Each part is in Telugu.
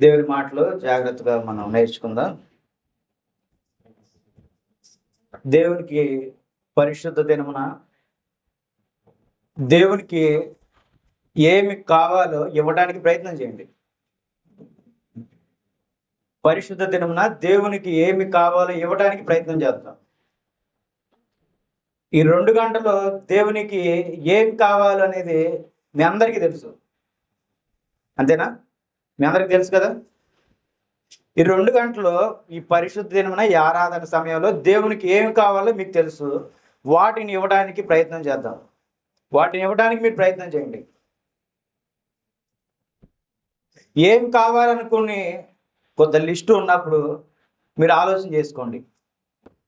దేవుని మాటలు జాగ్రత్తగా మనం నేర్చుకుందాం. దేవునికి పరిశుద్ధ దినమున దేవునికి ఏమి కావాలో ఇవ్వడానికి ప్రయత్నం చేయండి. పరిశుద్ధ దినమున దేవునికి ఏమి కావాలో ఇవ్వడానికి ప్రయత్నం చేద్దాం. ఈ 2 గంటలు దేవునికి ఏం కావాలో అనేది మీ అందరికీ తెలుసు, అంతేనా? మీ అందరికి తెలుసు కదా. ఈ 2 గంటలు ఈ పరిశుద్ధ దినమున ఈ ఆరాధన సమయంలో దేవునికి ఏం కావాలో మీకు తెలుసు. వాటిని ఇవ్వడానికి ప్రయత్నం చేద్దాం. వాటిని ఇవ్వడానికి మీరు ప్రయత్నం చేయండి. ఏం కావాలనుకుని కొంత లిస్టు ఉన్నప్పుడు మీరు ఆలోచన చేసుకోండి.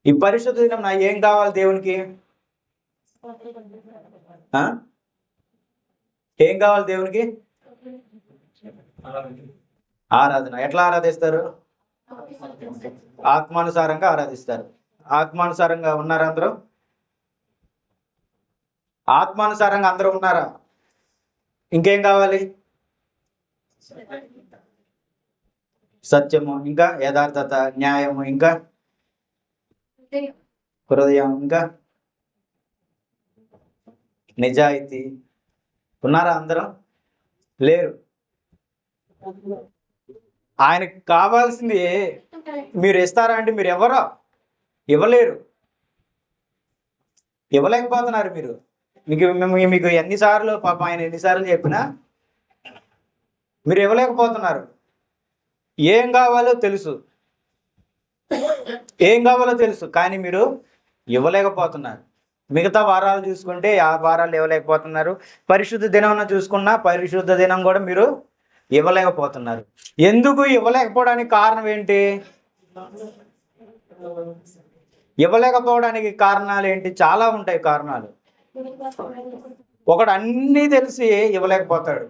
ఈ పరిశుద్ధ దినం నా ఏం కావాలి దేవునికి? ఏం కావాలి దేవునికి? ఆరాధన. ఎట్లా ఆరాధిస్తారు? ఆత్మానుసారంగా ఆరాధిస్తారు. ఆత్మానుసారంగా ఉన్నారా అందరూ? ఆత్మానుసారంగా అందరూ ఉన్నారా? ఇంకేం కావాలి? సత్యము, ఇంకా యథార్థత, న్యాయము, ఇంకా హృదయం, ఇంకా నిజాయితీ. ఉన్నారా అందరూ? లేరు. ఆయనకు కావాల్సింది మీరు ఇస్తారా అంటే మీరు ఎవరో ఇవ్వలేరు, ఇవ్వలేకపోతున్నారు. మీకు ఎన్నిసార్లు పాపం ఆయన ఎన్నిసార్లు చెప్పినా మీరు ఇవ్వలేకపోతున్నారు. ఏం కావాలో తెలుసు, ఏం కావాలో తెలుసు, కానీ మీరు ఇవ్వలేకపోతున్నారు. మిగతా వారాలు చూసుకుంటే ఆ వారాలు ఇవ్వలేకపోతున్నారు. పరిశుద్ధ దినం చూసుకున్నా పరిశుద్ధ దినం కూడా మీరు ఇవ్వలేకపోతున్నారు. ఎందుకు ఇవ్వలేకపోవడానికి కారణం ఏంటి? ఇవ్వలేకపోవడానికి కారణాలు ఏంటి? చాలా ఉంటాయి కారణాలు. ఒకడు అన్నీ తెలిసి ఇవ్వలేకపోతాడు.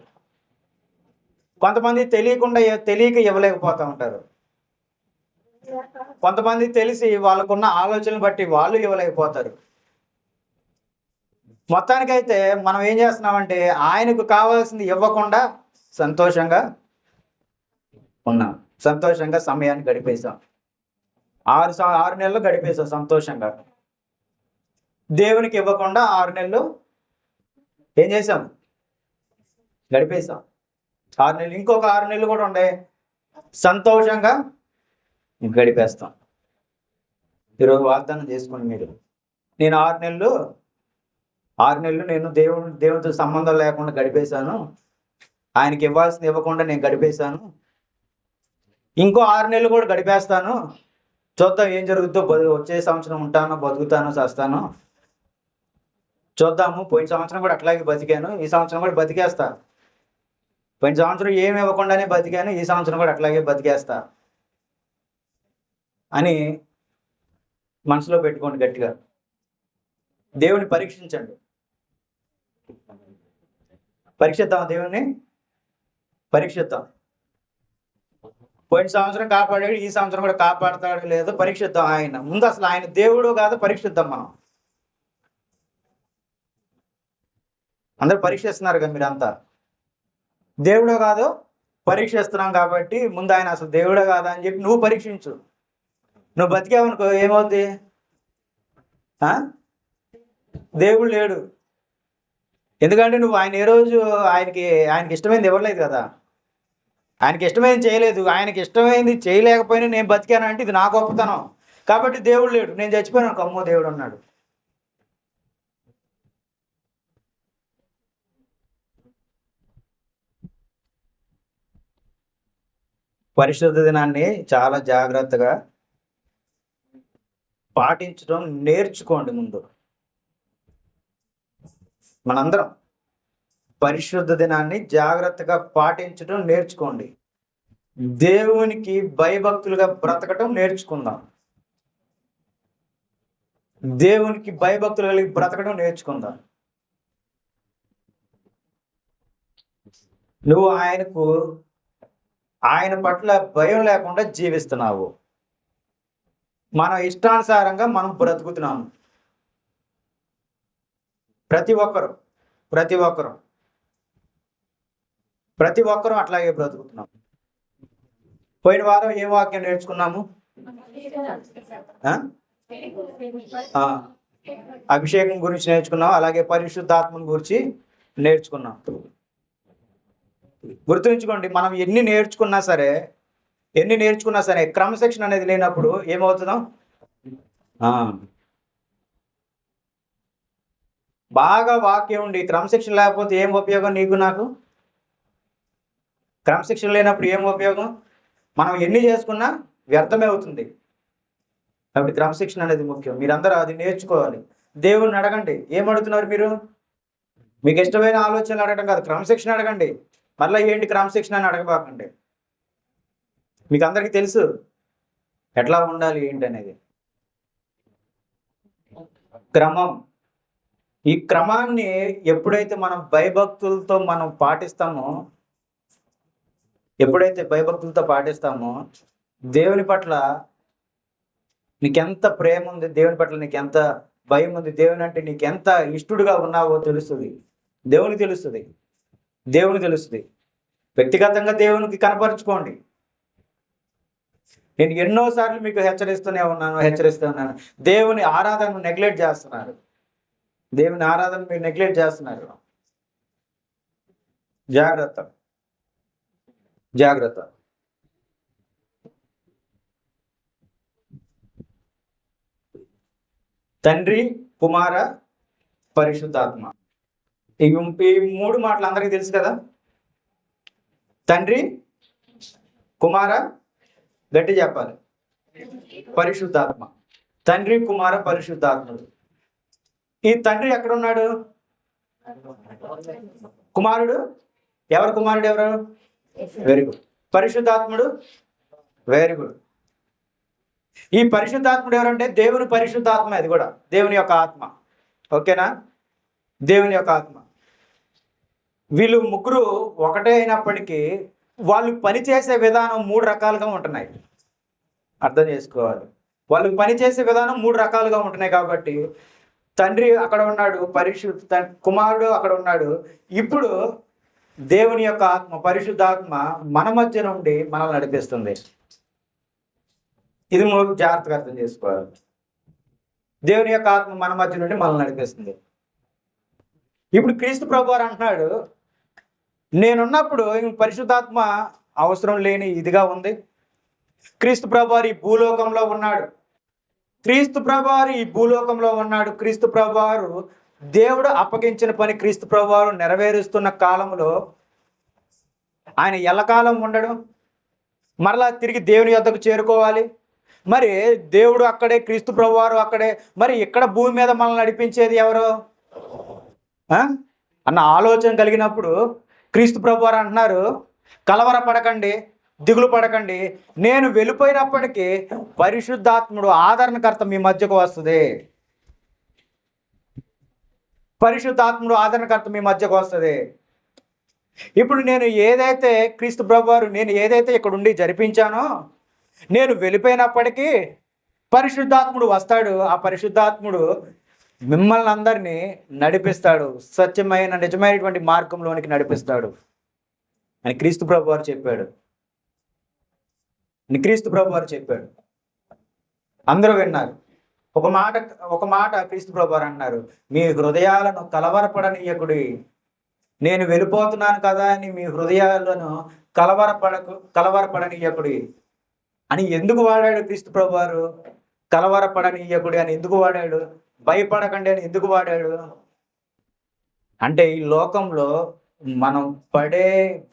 కొంతమంది తెలియక ఇవ్వలేకపోతూ ఉంటారు. కొంతమంది తెలిసి వాళ్ళకున్న ఆలోచనలు బట్టి వాళ్ళు ఇవ్వలేకపోతారు. మొత్తానికైతే మనం ఏం చేస్తున్నామంటే ఆయనకు కావాల్సింది ఇవ్వకుండా సంతోషంగా ఉన్నాం. సంతోషంగా సమయాన్ని గడిపేశాం. 6 నెలలు గడిపేశాం సంతోషంగా. దేవునికి ఇవ్వకుండా 6 నెలలు ఏం చేసాం? గడిపేశాం. 6 నెలలు, ఇంకొక 6 నెలలు కూడా ఉండే సంతోషంగా గడిపేస్తాం. ఈరోజు వాగ్దానం చేసుకోండి మీరు, నేను 6 నెలలు నేను దేవునితో సంబంధం లేకుండా గడిపేశాను. ఆయనకి ఇవ్వాల్సింది ఇవ్వకుండా నేను గడిపేశాను. ఇంకో 6 నెలలు కూడా గడిపేస్తాను. చూద్దాం ఏం జరుగుతుందో. వచ్చే సంవత్సరం ఉంటానో బతుకుతానో చేస్తాను చూద్దాము. పోయిన సంవత్సరం కూడా అట్లాగే బతికాను, ఈ సంవత్సరం కూడా బతికేస్తా. పోయిన సంవత్సరం ఏమి ఇవ్వకుండానే బతికాను, ఈ సంవత్సరం కూడా అట్లాగే బతికేస్తా అని మనసులో పెట్టుకోండి గట్టిగా. దేవుని పరీక్షించండి. పరీక్షిద్దాం, దేవుణ్ణి పరీక్షిద్దాం. పోయిన సంవత్సరం కాపాడాడు, ఈ సంవత్సరం కూడా కాపాడతాడు లేదో పరీక్షిద్దాం. ఆయన ముందు అసలు ఆయన దేవుడు కాదు పరీక్షిద్దాం. మనం అందరూ పరీక్షిస్తున్నారు కదా, మీరంతా దేవుడో కాదో పరీక్షిస్తున్నాం కాబట్టి ముందు ఆయన అసలు దేవుడో కాదా అని చెప్పి నువ్వు పరీక్షించు. నువ్వు బతికావనుకో ఏమవుద్ది? దేవుడు లేడు. ఎందుకంటే నువ్వు ఆయన ఏ రోజు ఆయనకి ఇష్టమైంది ఇవ్వలేదు కదా, ఆయనకి ఇష్టమైంది చేయలేదు. ఆయనకి ఇష్టమైంది చేయలేకపోయినా నేను బతికాను అంటే ఇది నా గొప్పతనం. కాబట్టి దేవుడు లేడు. నేను చచ్చిపోయాను, అమ్మో దేవుడు ఉన్నాడు. పరిశుద్ధ దినాన్ని చాలా జాగ్రత్తగా పాటించడం నేర్చుకోండి. ముందు మనందరం పరిశుద్ధ దినాన్ని జాగ్రత్తగా పాటించడం నేర్చుకోండి. దేవునికి భయభక్తులుగా బ్రతకటం నేర్చుకుందాం. దేవునికి భయభక్తులు కలిగి బ్రతకడం నేర్చుకుందాం. నువ్వు ఆయన పట్ల భయం లేకుండా జీవిస్తున్నావు. మన ఇష్టానుసారంగా మనం బ్రతుకుతున్నాము. ప్రతి ఒక్కరూ అట్లాగే బ్రతుకుతున్నాం. పోయిన వారం ఏం వాక్యం నేర్చుకున్నాము? అభిషేకం గురించి నేర్చుకున్నాం, అలాగే పరిశుద్ధాత్మను గురించి నేర్చుకున్నాం. గుర్తుంచుకోండి, మనం ఎన్ని నేర్చుకున్నా సరే క్రమశిక్షణ అనేది లేనప్పుడు ఏమవుతుందో, బాగా వాక్యం ఉండి క్రమశిక్షణ లేకపోతే ఏం ఉపయోగం నీకు నాకు? క్రమశిక్షణ లేనప్పుడు ఏం ఉపయోగం? మనం ఎన్ని చేసుకున్నా వ్యర్థమే అవుతుంది. కాబట్టి క్రమశిక్షణ అనేది ముఖ్యం. మీరందరూ అది నేర్చుకోవాలి. దేవుణ్ణి అడగండి. ఏం అడుగుతున్నారు మీరు? మీకు ఇష్టమైన ఆలోచనలు అడగడం కాదు, క్రమశిక్షణ అడగండి. మళ్ళీ ఏంటి క్రమశిక్షణ అని అడగబాకండి. మీకు అందరికీ తెలుసు ఎట్లా ఉండాలి ఏంటి అనేది. క్రమం. ఈ క్రమాన్ని ఎప్పుడైతే మనం భయభక్తులతో పాటిస్తామో దేవుని పట్ల నీకెంత ప్రేమ ఉంది, దేవుని పట్ల నీకెంత భయం ఉంది, దేవుని అంటే నీకెంత ఇష్టడుగా ఉన్నావో తెలుస్తుంది. దేవునికి తెలుస్తుంది. వ్యక్తిగతంగా దేవునికి కనపరుచుకోండి. నేను ఎన్నోసార్లు మీకు హెచ్చరిస్తూనే ఉన్నాను. దేవుని ఆరాధనను నెగ్లెక్ట్ చేస్తున్నారు. మీరు నెగ్లెక్ట్ చేస్తున్నారు. జాగ్రత్త. తండ్రి, కుమార, పరిశుద్ధాత్మ. ఈ 3 మాటలు అందరికీ తెలుసు కదా. తండ్రి, కుమార, గట్టి చెప్పాలి, పరిశుద్ధాత్మ. తండ్రి, కుమార, పరిశుద్ధాత్ముడు. ఈ తండ్రి ఎక్కడున్నాడు? కుమారుడు ఎవరు? Very good. పరిశుద్ధాత్ముడు? Very good. ఈ పరిశుద్ధాత్ముడు ఎవరంటే దేవుని పరిశుద్ధాత్మ. అది కూడా దేవుని యొక్క ఆత్మ. ఓకేనా? దేవుని యొక్క ఆత్మ. వీళ్ళు ముగ్గురు ఒకటే అయినప్పటికీ వాళ్ళు పనిచేసే విధానం 3 రకాలుగా ఉంటున్నాయి. అర్థం చేసుకోవాలి. వాళ్ళు పనిచేసే విధానం 3 రకాలుగా ఉంటున్నాయి. కాబట్టి తండ్రి అక్కడ ఉన్నాడు, కుమారుడు అక్కడ ఉన్నాడు. ఇప్పుడు దేవుని యొక్క ఆత్మ, పరిశుద్ధాత్మ మన మధ్య నుండి మనల్ని నడిపిస్తుంది. ఇది జాగ్రత్తగా అర్థం చేసుకోవాలి. దేవుని యొక్క ఆత్మ మన మధ్య నుండి మనల్ని నడిపిస్తుంది. ఇప్పుడు క్రీస్తు ప్రభువారు అంటున్నాడు, నేనున్నప్పుడు పరిశుద్ధాత్మ అవసరం లేని ఇదిగా ఉంది. క్రీస్తు ప్రభువారు ఈ భూలోకంలో ఉన్నాడు. క్రీస్తు ప్రభువారు దేవుడు అప్పగించిన పని క్రీస్తు ప్రభువారు నెరవేరుస్తున్న కాలంలో ఆయన ఎల్లకాలం ఉండడు. మరలా తిరిగి దేవుని యొద్దకు చేరుకోవాలి. మరి దేవుడు అక్కడే, క్రీస్తు ప్రభువారు అక్కడే. మరి ఇక్కడ భూమి మీద మనల్ని నడిపించేది ఎవరు అన్న ఆలోచన కలిగినప్పుడు క్రీస్తు ప్రభువారు అంటున్నారు, కలవరపడకండి, దిగులు పడకండి. నేను వెళ్ళిపోయినప్పటికీ పరిశుద్ధాత్ముడు, ఆదరణకర్త మీ మధ్యకు వస్తుంది. ఇప్పుడు నేను ఏదైతే క్రీస్తు ప్రభువారు నేను ఏదైతే ఇక్కడ ఉండి జరిపించానో, నేను వెళ్ళిపోయినప్పటికీ పరిశుద్ధాత్ముడు వస్తాడు. ఆ పరిశుద్ధాత్ముడు మిమ్మల్ని అందరినీ నడిపిస్తాడు, సత్యమైన నిజమైనటువంటి మార్గంలోనికి నడిపిస్తాడు అని క్రీస్తు ప్రభువారు చెప్పాడు. అందరూ విన్నారు. ఒక మాట క్రీస్తు ప్రభువారు అన్నారు, మీ హృదయాలను కలవరపడనీయకుడి. నేను వెళ్ళిపోతున్నాను కదా అని మీ హృదయాలను కలవరపడనీయకుడి అని ఎందుకు వాడాడు క్రీస్తు ప్రభువారు? కలవరపడనీయకుడి అని ఎందుకు వాడాడు? భయపడకండి అని ఎందుకు వాడాడు? అంటే ఈ లోకంలో మనం పడే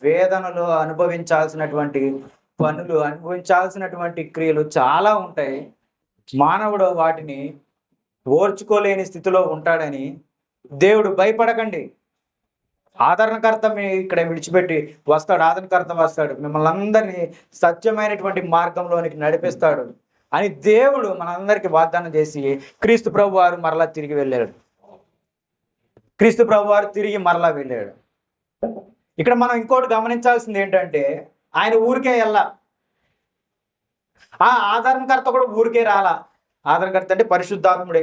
వేదనలు, అనుభవించాల్సినటువంటి పనులు, అనుభవించాల్సినటువంటి క్రియలు చాలా ఉంటాయి. మానవుడు వాటిని ఓర్చుకోలేని స్థితిలో ఉంటాడని దేవుడు భయపడకండి, ఆదరణకర్త మీ ఇక్కడ విడిచిపెట్టి వస్తాడు, ఆదరణకర్త వస్తాడు, మిమ్మల్ని అందరినీ సత్యమైనటువంటి మార్గంలోనికి నడిపిస్తాడు అని దేవుడు మనందరికీ వాగ్దానం చేసి క్రీస్తు ప్రభువారు మరలా తిరిగి వెళ్ళాడు. ఇక్కడ మనం ఇంకోటి గమనించాల్సింది ఏంటంటే, ఆయన ఊరికే వెళ్ళా, ఆ ఆదరణకర్త కూడా ఊరికే రాలా. ఆదరణకర్త అంటే పరిశుద్ధాత్ముడే.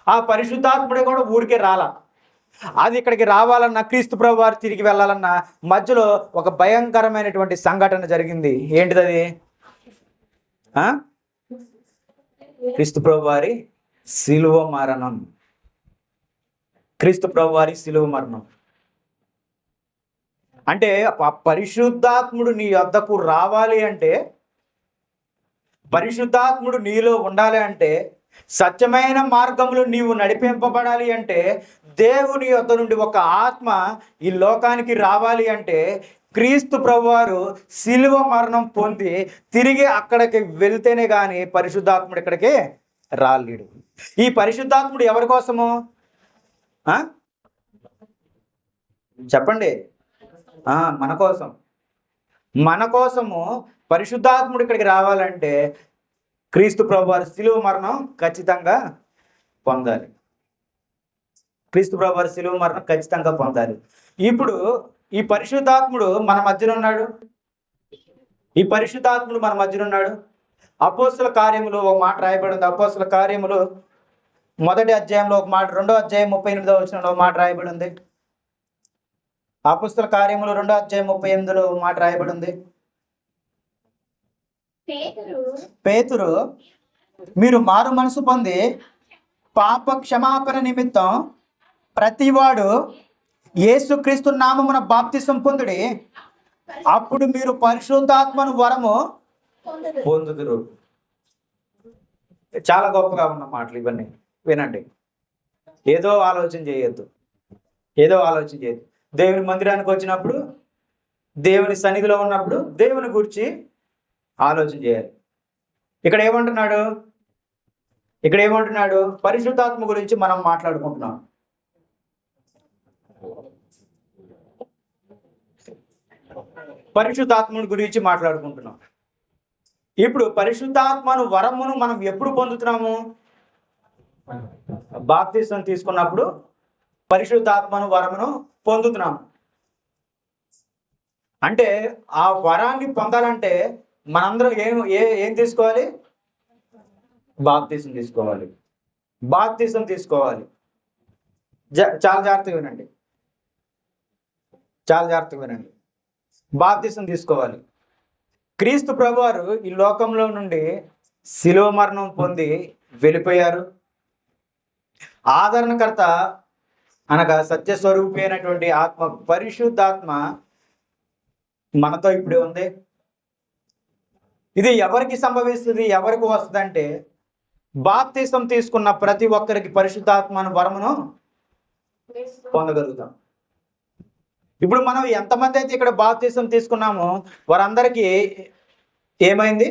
ఆ పరిశుద్ధాత్ముడే కూడా ఊరికే రాలా. అది ఇక్కడికి రావాలన్నా, క్రీస్తు ప్రభువారు తిరిగి వెళ్ళాలన్నా మధ్యలో ఒక భయంకరమైనటువంటి సంఘటన జరిగింది. ఏంటిది? ఆ? క్రీస్తు ప్రభు వారి శిలువ మరణం. క్రీస్తు ప్రభు వారి శిలువ మరణం అంటే ఆ పరిశుద్ధాత్ముడు నీ వద్దకు రావాలి అంటే, పరిశుద్ధాత్ముడు నీలో ఉండాలి అంటే, సత్యమైన మార్గంలో నీవు నడిపింపబడాలి అంటే, దేవుని యొద్ద నుండి ఒక ఆత్మ ఈ లోకానికి రావాలి అంటే, క్రీస్తు ప్రభువారు శిలువ మరణం పొంది తిరిగి అక్కడికి వెళ్తేనే కానీ పరిశుద్ధాత్ముడు ఇక్కడికి రాలేడు. ఈ పరిశుద్ధాత్ముడు ఎవరి కోసము? చెప్పండి. మన కోసం. మన కోసము పరిశుద్ధాత్ముడు ఇక్కడికి రావాలంటే క్రీస్తు ప్రభువారి శిలువ మరణం ఖచ్చితంగా పొందాలి. క్రీస్తు ప్రభువారి శిలువ మరణం ఖచ్చితంగా పొందాలి. ఇప్పుడు ఈ పరిశుద్ధాత్ముడు మన మధ్యన ఉన్నాడు. ఈ పరిశుద్ధాత్ముడు మన మధ్యన ఉన్నాడు. అపోస్తుల కార్యములు ఒక మాట రాయబడింది. అపోస్తుల కార్యములు 1వ అధ్యాయంలో ఒక మాట, 2వ అధ్యాయం 38వ వచనంలో ఒక మాట రాయబడింది. అపోస్తుల కార్యములు 2వ అధ్యాయం 38లో ఒక మాట రాయబడింది. పేతురు, మీరు మారు మనసు పొంది పాప క్షమాపణ నిమిత్తం ప్రతివాడు యేసుక్రీస్తు నామమున బాప్తిసం పొందుడి, అప్పుడు మీరు పరిశుద్ధాత్మను వరము పొందుదురు. చాలా గొప్పగా ఉన్న మాటలు ఇవన్నీ. వినండి. ఏదో ఆలోచన చేయొద్దు. దేవుని మందిరానికి వచ్చినప్పుడు, దేవుని సన్నిధిలో ఉన్నప్పుడు దేవుని గురించి ఆలోచన చేయాలి. ఇక్కడ ఏమంటున్నాడు? పరిశుద్ధాత్మ గురించి మనం మాట్లాడుకుంటున్నాం. పరిశుద్ధాత్మని గురించి మాట్లాడుకుంటున్నాం. ఇప్పుడు పరిశుద్ధాత్మను వరమును మనం ఎప్పుడు పొందుతున్నాము? బాప్తిసం తీసుకున్నప్పుడు పరిశుద్ధాత్మను వరమును పొందుతున్నాము. అంటే ఆ వరాన్ని పొందాలంటే మనందరం ఏం తీసుకోవాలి? బాప్తిసం తీసుకోవాలి. చాలా జాగ్రత్తగా వినండి. బాప్తిసం తీసుకోవాలి. క్రీస్తు ప్రభువారు ఈ లోకంలో నుండి శిలువ మరణం పొంది వెళ్ళిపోయారు. ఆదరణకర్త అనగా సత్యస్వరూపి అయినటువంటి ఆత్మ, పరిశుద్ధాత్మ మనతో ఇప్పుడే ఉంది. ఇది ఎవరికి సంభవిస్తుంది, ఎవరికి వస్తుంది అంటే, బాప్తిసం తీసుకున్న ప్రతి ఒక్కరికి పరిశుద్ధాత్మను వరమును పొందగలుగుతాం. ఇప్పుడు మనం ఎంతమంది అయితే ఇక్కడ బాప్తిసం తీసుకున్నామో వారందరికీ ఏమైంది?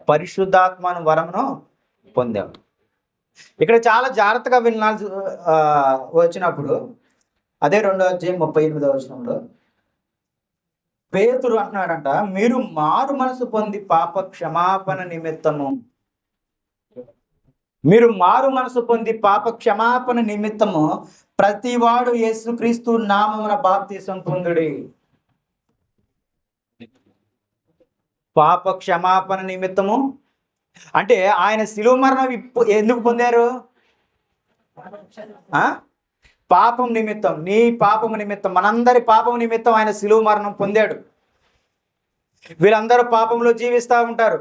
పరిశుద్ధాత్మను వరమును పొందాం. ఇక్కడ చాలా జాగ్రత్తగా వినాల్సి వచ్చినప్పుడు అదే 2వ అధ్యాయం 38వ వచనంలో పేతురు అంటున్నాడంట, మీరు మారు మనసు పొంది పాప క్షమాపణ నిమిత్తము ప్రతివాడు యేసుక్రీస్తు నామమున బాప్తిసం పొందుడి. పాప క్షమాపణ నిమిత్తము అంటే ఆయన శిలువ మరణం ఎందుకు పొందారు? పాపం నిమిత్తం, నీ పాపము నిమిత్తం, మనందరి పాపం నిమిత్తం ఆయన శిలువ మరణం పొందాడు. వీళ్ళందరూ పాపంలో జీవిస్తూ ఉంటారు.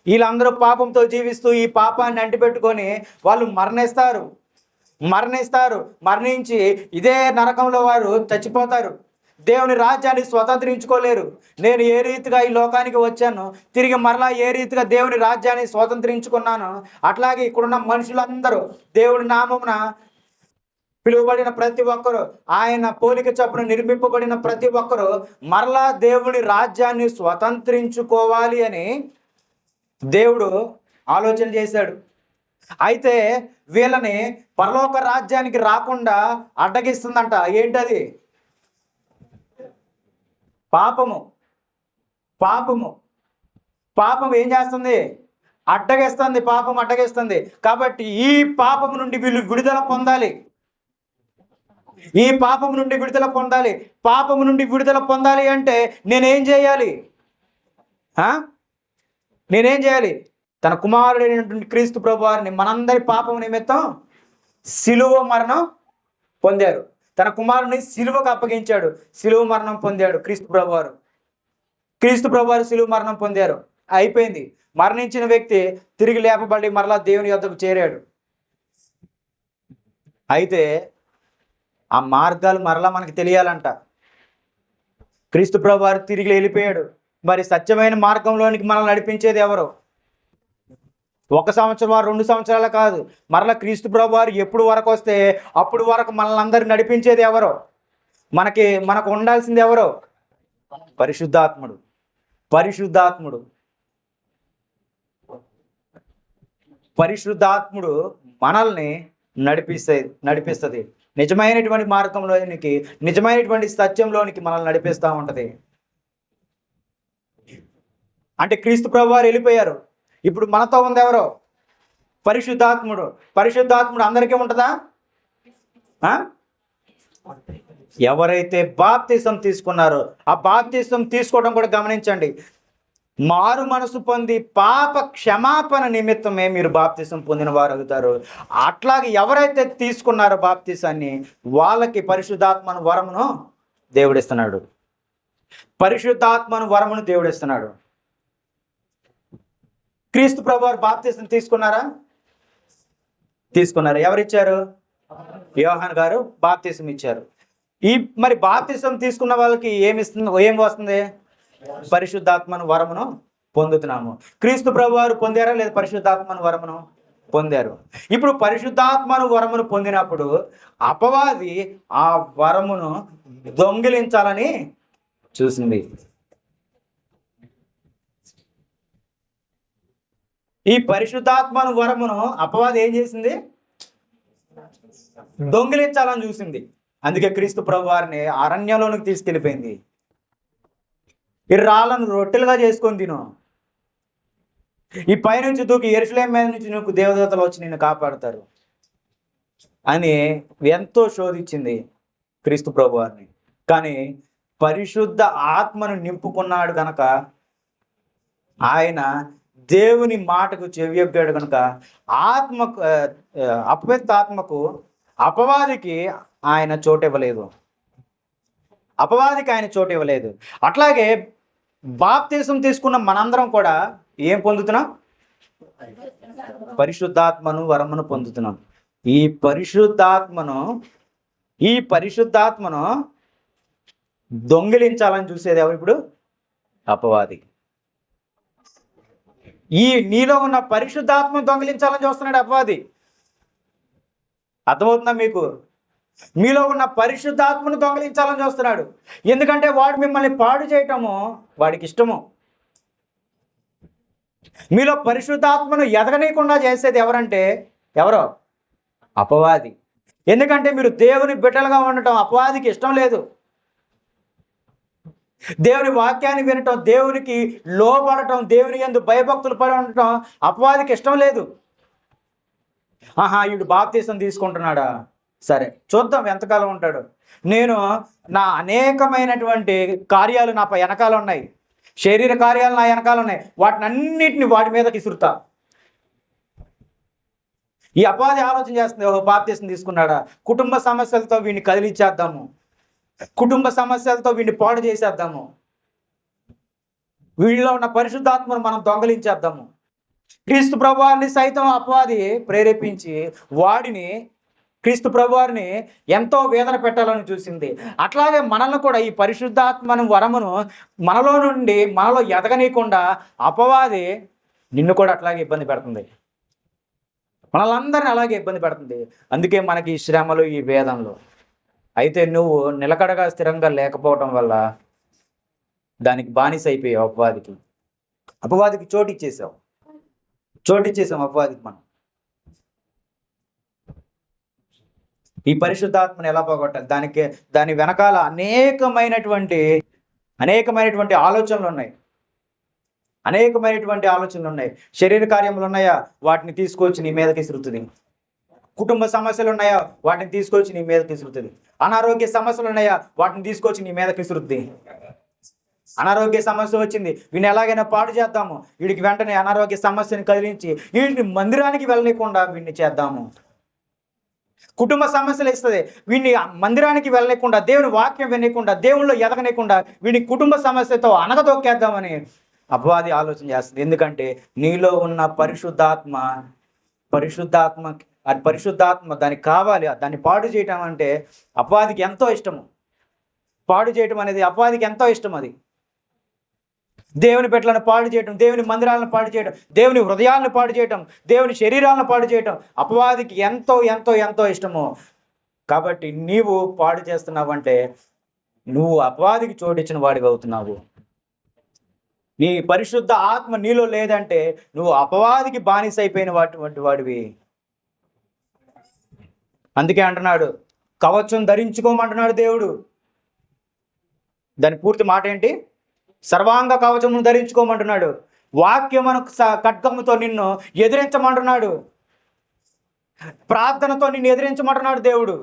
వీళ్ళందరూ పాపంతో జీవిస్తూ ఈ పాపాన్ని అంటిపెట్టుకొని వాళ్ళు మరణించి ఇదే నరకంలో వారు చచ్చిపోతారు. దేవుని రాజ్యాన్ని స్వతంత్రించుకోలేరు. నేను ఏ రీతిగా ఈ లోకానికి వచ్చాను, తిరిగి మరలా ఏ రీతిగా దేవుని రాజ్యాన్ని స్వతంత్రించుకున్నాను, అట్లాగే ఇక్కడున్న మనుషులందరూ దేవుని నామమున పిలువబడిన ప్రతి ఒక్కరు, ఆయన పోలిక చొప్పున నిర్మింపబడిన ప్రతి ఒక్కరు మరలా దేవుని రాజ్యాన్ని స్వతంత్రించుకోవాలి అని దేవుడు ఆలోచన చేశాడు. అయితే వీళ్ళని పరలోక రాజ్యానికి రాకుండా అడ్డగిస్తుందంట. ఏంటది? పాపం ఏం చేస్తుంది? పాపం అడ్డగిస్తుంది. కాబట్టి ఈ పాపము నుండి వీళ్ళు విడుదల పొందాలి. పాపము నుండి విడుదల పొందాలి అంటే నేనేం చేయాలి? తన కుమారుడైనటువంటి క్రీస్తు ప్రభువారిని మనందరి పాపం నిమిత్తం శిలువ మరణం పొందారు. తన కుమారుని శిలువకు అప్పగించాడు. శిలువ మరణం పొందాడు క్రీస్తు ప్రభువారు శిలువ మరణం పొందారు. అయిపోయింది. మరణించిన వ్యక్తి తిరిగి లేపబడి మరలా దేవుని యొద్దకు చేరాడు. అయితే ఆ మార్గాలు మరలా మనకు తెలియాలంట. క్రీస్తు ప్రభువు వారు తిరిగి వెళ్ళిపోయాడు. మరి సత్యమైన మార్గంలోనికి మనల్ని నడిపించేది ఎవరు? 1 సంవత్సరం 2 సంవత్సరాలు కాదు, మరలా క్రీస్తు ప్రభువు వారు ఎప్పుడు వరకు వస్తే అప్పుడు వరకు మనల్ని అందరూ నడిపించేది ఎవరు? మనకు ఉండాల్సింది ఎవరు? పరిశుద్ధాత్ముడు. పరిశుద్ధాత్ముడు పరిశుద్ధాత్ముడు మనల్ని నడిపిస్తుంది. నిజమైనటువంటి మార్గంలోనికి, నిజమైనటువంటి సత్యంలోనికి మనల్ని నడిపిస్తూ ఉంటుంది. అంటే క్రీస్తు ప్రభువు వారు వెళ్ళిపోయారు. ఇప్పుడు మనతో ఉంది ఎవరో? పరిశుద్ధాత్ముడు. పరిశుద్ధాత్ముడు అందరికీ ఉంటుందా? ఎవరైతే బాప్తిసం తీసుకున్నారో, ఆ బాప్తిసం తీసుకోవడం కూడా గమనించండి. మారు మనసు పొంది పాప క్షమాపణ నిమిత్తమే మీరు బాప్తిసం పొందిన వారు అవుతారు. అట్లాగే ఎవరైతే తీసుకున్నారో బాప్తిసాన్ని, వాళ్ళకి పరిశుద్ధాత్మను వరమును దేవుడిస్తున్నాడు. పరిశుద్ధాత్మను వరమును దేవుడిస్తున్నాడు. క్రీస్తు ప్రభువారు బాప్తిసం తీసుకున్నారా? తీసుకున్నారు. ఎవరిచ్చారు? యోహాను గారు బాప్తిసం ఇచ్చారు. మరి బాప్తిసం తీసుకున్న వాళ్ళకి ఏం వస్తుంది? పరిశుద్ధాత్మను వరమును పొందుతున్నాము. క్రీస్తు ప్రభువారు పొందారా లేదా? పరిశుద్ధాత్మను వరమును పొందారు. ఇప్పుడు పరిశుద్ధాత్మను వరమును పొందినప్పుడు అపవాది ఆ వరమును దొంగిలించాలని చూసింది. ఈ పరిశుద్ధాత్మను వరమును అపవాది ఏం చేసింది? దొంగిలించాలని చూసింది. అందుకే క్రీస్తు ప్రభువారిని అరణ్యంలోనికి తీసుకెళ్ళిపోయింది. ఈ రాళ్ళను రొట్టెలుగా చేసుకొని తిను, ఈ పైనుంచి దూకి యెరూషలేము మీద నుంచి నీకు దేవదూతలు వచ్చి నిన్ను కాపాడతారు అని ఎంతో శోధించింది క్రీస్తు ప్రభువారిని. కానీ పరిశుద్ధ ఆత్మను నింపుకున్నాడు కనుక, ఆయన దేవుని మాటకు చెవియొగ్గాడు కనుక అపవిత్ర ఆత్మకు, అపవాదికి ఆయన చోటు ఇవ్వలేదు. అట్లాగే బాప్తిసం తీసుకున్న మనందరం కూడా ఏం పొందుతున్నాం? పరిశుద్ధాత్మను వరమును పొందుతున్నాం. ఈ పరిశుద్ధాత్మను దొంగిలించాలని చూసేది ఎవరు? ఇప్పుడు అపవాది. నీలో ఉన్న పరిశుద్ధాత్మను దొంగిలించాలని చూస్తున్నాడు అపవాది. అర్థమవుతుందా మీకు? మీలో ఉన్న పరిశుద్ధాత్మను దొంగిలించాలని చూస్తున్నాడు. ఎందుకంటే వాడు మిమ్మల్ని పాడు చేయటము వాడికి ఇష్టము. మీలో పరిశుద్ధాత్మను ఎదగనీయకుండా చేసేది ఎవరో? అపవాది. ఎందుకంటే మీరు దేవుని బిడ్డలుగా ఉండటం అపవాదికి ఇష్టం లేదు. దేవుని వాక్యాన్ని వినటం, దేవునికి లోబడటం, దేవుని యందు భయభక్తులు పడి ఉండటం అపవాదికి ఇష్టం లేదు. వీడు బాప్తిసం తీసుకుంటున్నాడా? సరే చూద్దాం ఎంతకాలం ఉంటాడు. నా అనేకమైనటువంటి కార్యాలు నా వెనకాల ఉన్నాయి, శరీర కార్యాలు నా వెనకాల ఉన్నాయి, వాటిని అన్నిటిని వాడి మీదకి ఇసురుతా. ఈ అపవాది ఆలోచన చేస్తుంది, బాప్తిసం తీసుకున్నాడా, కుటుంబ సమస్యలతో వీడిని కదిలిచ్చేద్దాము, కుటుంబ సమస్యలతో వీడిని పాడు చేసేద్దాము, వీళ్ళలో ఉన్న పరిశుద్ధాత్మను మనం దొంగలించేద్దాము. క్రీస్తు ప్రభువారిని సైతం అపవాది ప్రేరేపించి వాడిని, క్రీస్తు ప్రభువారిని ఎంతో వేదన పెట్టాలని చూసింది. అట్లాగే మనల్ని కూడా ఈ పరిశుద్ధాత్మను వరమును మనలో ఎదగనీయకుండా అపవాది నిన్ను కూడా అట్లాగే ఇబ్బంది పెడుతుంది, మనలందరినీ అలాగే ఇబ్బంది పెడుతుంది. అందుకే మనకి ఈ శ్రమలు, ఈ వేదనలు. అయితే నువ్వు నిలకడగా స్థిరంగా లేకపోవటం వల్ల దానికి బానిస అయిపోయావు. అపవాదికి చోటు ఇచ్చేసాం అపవాదికి. మనం ఈ పరిశుద్ధాత్మను ఎలా పోగొట్టాలి? దాని వెనకాల అనేకమైనటువంటి ఆలోచనలు ఉన్నాయి. శరీర కార్యములు ఉన్నాయా? వాటిని తీసుకొచ్చి నీ మీదకి ఇసురుతుంది. కుటుంబ సమస్యలు ఉన్నాయా? వాటిని తీసుకొచ్చి నీ మీదకి ఇసురుతుంది. అనారోగ్య సమస్యలు ఉన్నాయా? వాటిని తీసుకొచ్చి నీ మీదకి ఇసురుద్ది. అనారోగ్య సమస్య వచ్చింది, వీడిని ఎలాగైనా పాడు చేద్దాము, వీడికి వెంటనే అనారోగ్య సమస్యని కదిలించి వీడిని మందిరానికి వెళ్ళనీయకుండా వీడిని చేద్దాము. కుటుంబ సమస్యలు ఇస్తుంది, వీడిని మందిరానికి వెళ్ళనీయకుండా, దేవుని వాక్యం వినకుండా, దేవుళ్ళు ఎదగనీయకుండా వీడిని కుటుంబ సమస్యతో అనగదొక్కేద్దామని అపవాది ఆలోచన చేస్తుంది. ఎందుకంటే నీలో ఉన్న పరిశుద్ధాత్మ అది పరిశుద్ధాత్మ దానికి కావాలి. దాన్ని పాడు చేయటం అంటే అపవాదికి ఎంతో ఇష్టము. పాడు చేయటం అనేది అపవాదికి ఎంతో ఇష్టం. అది దేవుని బిడ్డలను పాడు చేయటం, దేవుని మందిరాలను పాడు చేయటం, దేవుని హృదయాలను పాడు చేయటం, దేవుని శరీరాలను పాడు చేయటం అపవాదికి ఎంతో ఎంతో ఎంతో ఇష్టము. కాబట్టి నీవు పాడు చేస్తున్నావంటే నువ్వు అపవాదికి చోటిచ్చిన వాడివి అవుతున్నావు. నీ పరిశుద్ధ ఆత్మ నీలో లేదంటే నువ్వు అపవాదికి బానిస అయిపోయిన వాడివి. అందుకే అంటున్నాడు, కవచం ధరించుకోమంటున్నాడు దేవుడు. దాని పూర్తి మాట ఏంటి? సర్వాంగ కవచమును ధరించుకోమంటున్నాడు. వాక్యమును ఖడ్గముతో నిన్ను ఎదిరించమంటున్నాడు. ప్రార్థనతో నిన్ను ఎదిరించమంటున్నాడు దేవుడు.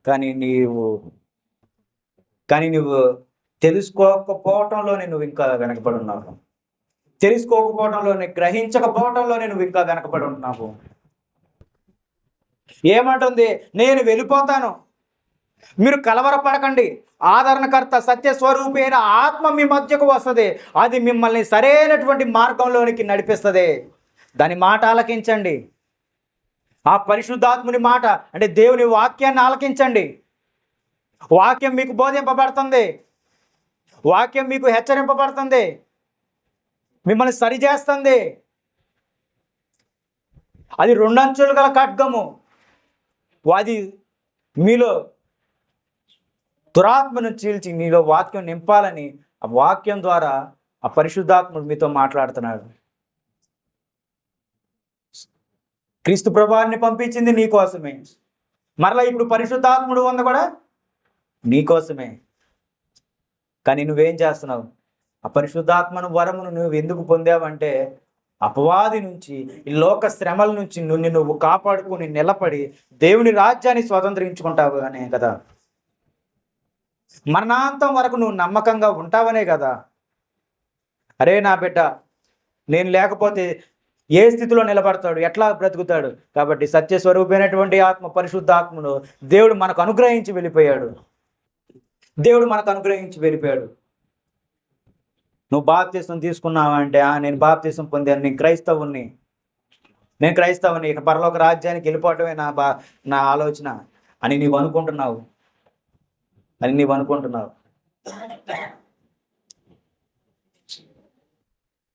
కానీ నువ్వు తెలుసుకోకపోవటంలోనే నువ్వు ఇంకా వెనకబడి ఉన్నావు. తెలుసుకోకపోవటంలోనే, గ్రహించకపోవటంలోనే నువ్వు ఇంకా వెనకబడి ఉన్నావు. ఏమంటుంది? నేను వెళ్ళిపోతాను, మీరు కలవరపడకండి, ఆదరణకర్త సత్యస్వరూపి అయిన ఆత్మ మీ మధ్యకు వస్తుంది, అది మిమ్మల్ని సరైనటువంటి మార్గంలోనికి నడిపిస్తుంది. దాని మాట ఆలకించండి. ఆ పరిశుద్ధాత్ముని మాట అంటే దేవుని వాక్యాన్ని ఆలకించండి. వాక్యం మీకు బోధింపబడుతుంది, వాక్యం మీకు హెచ్చరింపబడుతుంది, మిమ్మల్ని సరిచేస్తుంది. అది రెండంచులు గల ఖడ్గము. అది మీలో దురాత్మను చీల్చి నీలో వాక్యం నింపాలని ఆ వాక్యం ద్వారా ఆ పరిశుద్ధాత్ముడు మీతో మాట్లాడుతున్నాడు. క్రీస్తు ప్రభువుని పంపించింది నీకోసమే. మరలా ఇప్పుడు పరిశుద్ధాత్ముడు ఉంది కూడా నీకోసమే. కానీ నువ్వేం చేస్తున్నావు? ఆ పరిశుద్ధాత్మను వరమును నువ్వు ఎందుకు పొందావంటే అపవాది నుంచి, ఈ లోక శ్రమల నుంచి నువ్వు కాపాడుకుని నిలబడి దేవుని రాజ్యాన్ని స్వతంత్రించుకుంటావు అనే కదా. మరణాంతం వరకు నువ్వు నమ్మకంగా ఉంటావనే కదా. అరే నా బిడ్డ, నేను లేకపోతే ఏ స్థితిలో నిలబడతాడు, ఎట్లా బ్రతుకుతాడు? కాబట్టి సత్యస్వరూపమైనటువంటి ఆత్మ, పరిశుద్ధాత్మను దేవుడు మనకు అనుగ్రహించి వెళ్ళిపోయాడు. నువ్వు బాప్తిసం తీసుకున్నావంటే నేను బాప్తిసం పొందాను, నేను క్రైస్తవుని, ఇక పరలోక రాజ్యానికి వెళ్ళిపోవటమే నా ఆలోచన అని నీవు అనుకుంటున్నావు.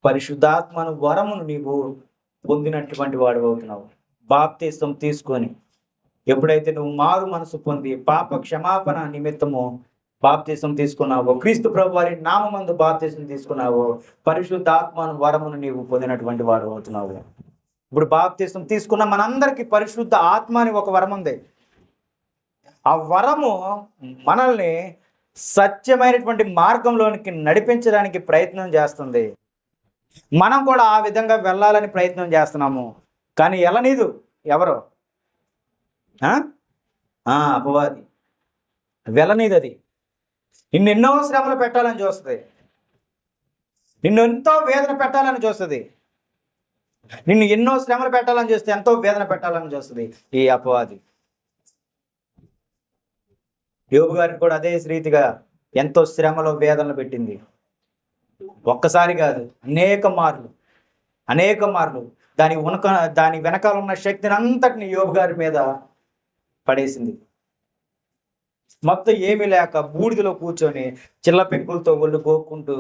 పరిశుద్ధాత్మను వరమును నీవు పొందినటువంటి వాడు అవుతున్నావు. బాప్తిసం తీసుకొని ఎప్పుడైతే నువ్వు మారు మనసు పొంది పాప క్షమాపణ నిమిత్తము బాప్తిసం తీసుకున్నావో, క్రీస్తు ప్రభు వారి నామమందు బాప్తిసం తీసుకున్నావో, పరిశుద్ధాత్మను వరమును నీవు పొందినటువంటి వాడు అవుతున్నావు. ఇప్పుడు బాప్తిసం తీసుకున్న మనందరికీ పరిశుద్ధ ఆత్మ అని ఒక వరం ఉంది. ఆ వరము మనల్ని సత్యమైనటువంటి మార్గంలోనికి నడిపించడానికి ప్రయత్నం చేస్తుంది. మనం కూడా ఆ విధంగా వెళ్ళాలని ప్రయత్నం చేస్తున్నాము. కానీ ఎలనీదు ఎవరు? అపవాది వెళ్ళనీదు. అది నిన్నెన్నో శ్రమలు పెట్టాలని చూస్తుంది, నిన్నెంతో వేదన పెట్టాలని చూస్తుంది, నిన్ను ఎన్నో శ్రమలు పెట్టాలని చూస్తే ఎంతో వేదన పెట్టాలని చూస్తుంది ఈ అపవాది. యోబు గారికి కూడా అదే రీతిగా ఎంతో శ్రమలో వేదనలు పెట్టింది. ఒక్కసారి కాదు, అనేక మార్లు దాని వెనకాల ఉన్న శక్తిని అంతటిని యోబు గారి మీద పడేసింది. మొత్తం ఏమీ లేక బూడిదలో కూర్చొని చిల్ల పెంకులతో ఒళ్ళు గోక్కుంటూ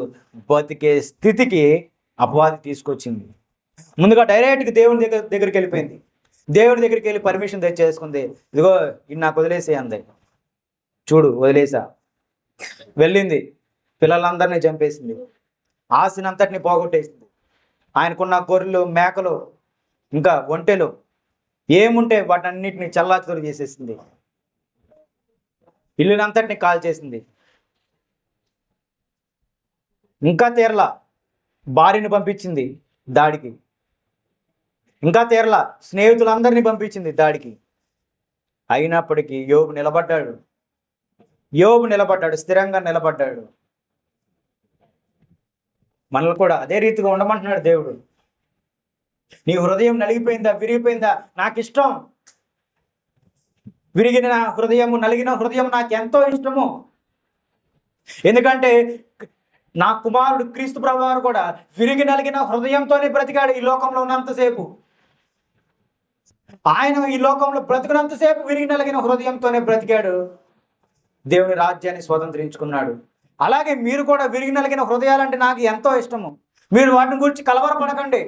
బతికే స్థితికి అపవాది తీసుకొచ్చింది. ముందుగా డైరెక్ట్గా దేవుని దగ్గరికి వెళ్ళిపోయింది. దేవుడి దగ్గరికి వెళ్ళి పర్మిషన్ తెచ్చేసుకుంది. ఇదిగో ఇది నాకు వదిలేసే అంది. చూడు వదిలేసా. వెళ్ళింది, పిల్లలందరినీ చంపేసింది, ఆస్తినంతటిని పోగొట్టేసింది. ఆయనకున్న గొర్రెలు, మేకలు, ఇంకా ఒంటెలు ఏముంటే వాటన్నిటిని చల్లాచూరు చేసేసింది. ఇల్లునంతటిని కాల్ చేసింది. ఇంకా తీరలా, భార్యను పంపించింది దాడికి. ఇంకా తీరలా, స్నేహితులందరినీ పంపించింది దాడికి. అయినప్పటికీ యోబు నిలబడ్డాడు, స్థిరంగా నిలబడ్డాడు. మనల్ని కూడా అదే రీతిగా ఉండమంటున్నాడు దేవుడు. నీ హృదయం నలిగిపోయిందా, విరిగిపోయిందా? నాకు ఇష్టం. విరిగిన హృదయము, నలిగిన హృదయం నాకు ఎంతో ఇష్టము. ఎందుకంటే నా కుమారుడు క్రీస్తు ప్రభువారు కూడా విరిగి నలిగిన హృదయంతోనే బ్రతికాడు ఈ లోకంలో ఉన్నంతసేపు. ఆయన ఈ లోకంలో బ్రతికినంతసేపు విరిగి నలిగిన హృదయంతోనే బ్రతికాడు, దేవుని రాజ్యాన్ని స్వతంత్రించుకున్నాడు. అలాగే మీరు కూడా విరిగి నలిగిన హృదయాలంటే నాకు ఎంతో ఇష్టము. మీరు వాటిని గురించి కలవరపడకండి.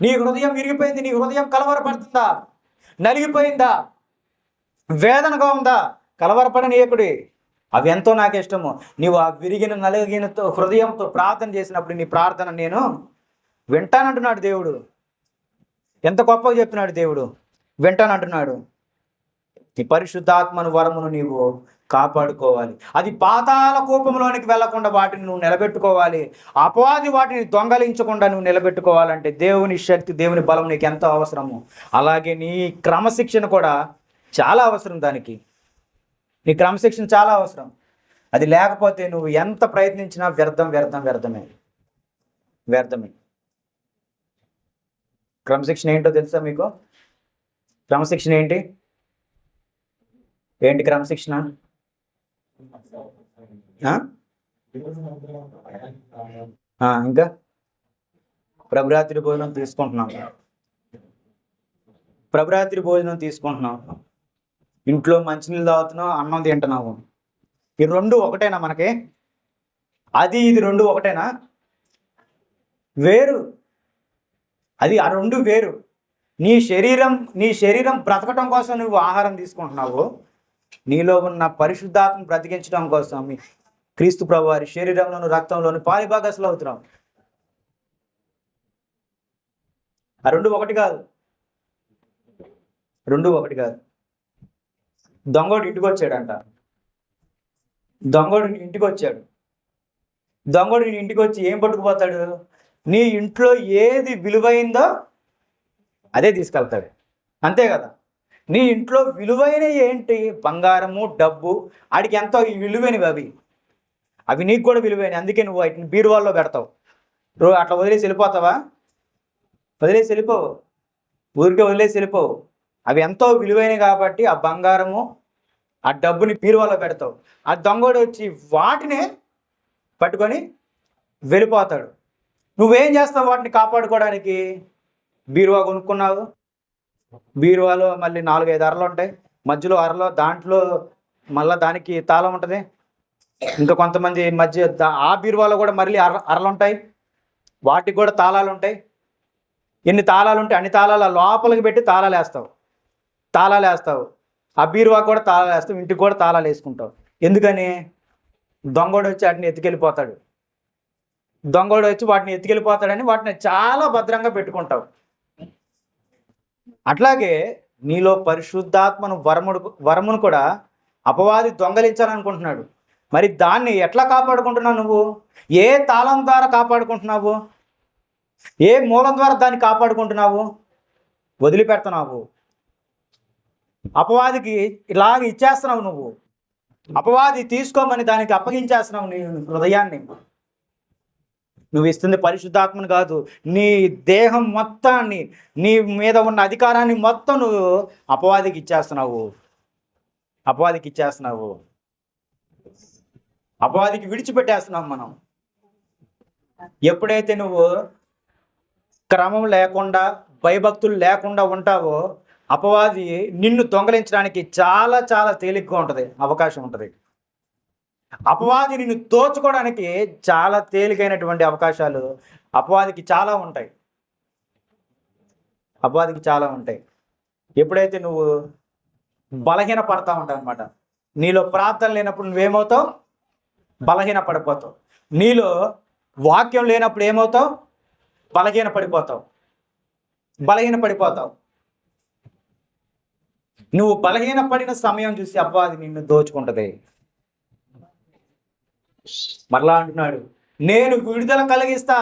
నీ హృదయం విరిగిపోయింది, నీ హృదయం కలవరపడుతుందా, నలిగిపోయిందా, వేదనగా ఉందా, కలవరపడనీయకుడి. అవి ఎంతో నాకు ఇష్టము. నీవు ఆ విరిగిన నలిగిన హృదయంతో ప్రార్థన చేసినప్పుడు నీ ప్రార్థన నేను వింటానంటున్నాడు దేవుడు. ఎంత గొప్పగా చెప్తున్నాడు దేవుడు, వింటానంటున్నాడు. ఈ పరిశుద్ధాత్మను వరమును నీవు కాపాడుకోవాలి. అది పాతాళ కూపంలోనికి వెళ్లకుండా వాటిని నువ్వు నిలబెట్టుకోవాలి. అపవాది వాటిని దొంగలించకుండా నువ్వు నిలబెట్టుకోవాలంటే దేవుని శక్తి, దేవుని బలం నీకు ఎంతో అవసరము. అలాగే నీ క్రమశిక్షణ కూడా చాలా అవసరం. దానికి నీ క్రమశిక్షణ చాలా అవసరం. అది లేకపోతే నువ్వు ఎంత ప్రయత్నించినా వ్యర్థమే. క్రమశిక్షణ ఏంటో తెలుసా మీకు? క్రమశిక్షణ ఏంటి క్రమశిక్షణ? ఇంకా ప్రభురాత్రి భోజనం తీసుకుంటున్నాం. ఇంట్లో మంచినీళ్ళు తాగుతున్నావు, అన్నం తింటున్నావు. ఈ రెండు ఒకటేనా మనకి? అది ఇది రెండు ఒకటేనా? వేరు. అది ఆ రెండు వేరు. నీ శరీరం బ్రతకటం కోసం నువ్వు ఆహారం తీసుకుంటున్నావు. నీలో ఉన్న పరిశుద్ధాత్మ బ్రతికించడం కోసం క్రీస్తు ప్రభు వారి శరీరంలోను రక్తంలోను పాలిభాగస్సులు అవుతున్నాం. ఆ రెండు ఒకటి కాదు. దొంగోడు ఇంటికి వచ్చాడంట. దొంగోడు ఇంటికి వచ్చి ఏం పట్టుకుపోతాడు? నీ ఇంట్లో ఏది విలువైందో అదే తీసుకెళ్తాడు, అంతే కదా? నీ ఇంట్లో విలువైన ఏంటి? బంగారము, డబ్బు. ఆడికి ఎంతో విలువైనవి అవి నీకు కూడా విలువైనవి. అందుకే నువ్వు వాటిని బీరువాల్లో పెడతావు. అట్లా వదిలేసి వెళ్ళిపోతావా? ఊరికే వదిలేసి వెళ్ళిపోవు. అవి ఎంతో విలువైనవి కాబట్టి ఆ బంగారము, ఆ డబ్బుని బీరువాలో పెడతావు. ఆ దొంగోడు వచ్చి వాటినే పట్టుకొని వెళ్ళిపోతాడు. నువ్వేం చేస్తావు వాటిని కాపాడుకోవడానికి? బీరువా కొనుక్కున్నావు. బీరువాలో మళ్ళీ 4-5 అరలు ఉంటాయి, మధ్యలో అరలో, దాంట్లో మళ్ళీ దానికి తాళం ఉంటుంది. ఇంకా కొంతమంది మధ్య ఆ బీరువాలో కూడా మళ్ళీ అరలు ఉంటాయి, వాటికి కూడా తాళాలు ఉంటాయి. ఎన్ని తాళాలు ఉంటాయి అన్ని తాళాలు లోపలికి పెట్టి తాళాలు వేస్తావు. ఆ బీరువా కూడా తాళాలు వేస్తావు, ఇంటికి కూడా తాళాలు వేసుకుంటావు. ఎందుకని? దొంగోడు వచ్చి వాటిని ఎత్తుకెళ్ళిపోతాడని వాటిని చాలా భద్రంగా పెట్టుకుంటావు. అట్లాగే నీలో పరిశుద్ధాత్మను వరమును కూడా అపవాది దొంగలించాలనుకుంటున్నాడు. మరి దాన్ని ఎట్లా కాపాడుకుంటున్నావు నువ్వు? ఏ తాళం ద్వారా కాపాడుకుంటున్నావు? ఏ మూలం ద్వారా దాన్ని కాపాడుకుంటున్నావు? వదిలిపెడుతున్నావు. అపవాదికి ఇలాగ ఇచ్చేస్తున్నావు నువ్వు. అపవాది తీసుకోమని దానికి అప్పగించేస్తున్నావు నీ హృదయాన్ని. నువ్వు ఇస్తుంది పరిశుద్ధాత్మను కాదు, నీ దేహం మొత్తాన్ని, నీ మీద ఉన్న అధికారాన్ని మొత్తం నువ్వు అపవాదికి ఇచ్చేస్తున్నావు. అపవాదికి విడిచిపెట్టేస్తున్నావు మనం. ఎప్పుడైతే నువ్వు క్రమం లేకుండా, భయభక్తులు లేకుండా ఉంటావో, అపవాది నిన్ను దొంగలించడానికి చాలా చాలా తేలిగ్గా అవకాశం ఉంటుంది. అపవాది నిన్ను దోచుకోవడానికి చాలా తేలికైనటువంటి అవకాశాలు అపవాదికి చాలా ఉంటాయి. ఎప్పుడైతే నువ్వు బలహీన పడతా ఉంటావు అనమాట. నీలో ప్రార్థన లేనప్పుడు నువ్వేమవుతావు? బలహీన పడిపోతావు. నీలో వాక్యం లేనప్పుడు ఏమవుతావు? బలహీన పడిపోతావు. నువ్వు బలహీన పడిన సమయం చూసి అపవాది నిన్ను దోచుకుంటుంది. మరలా అంటున్నాడు, నేను విడుదల కలిగిస్తా.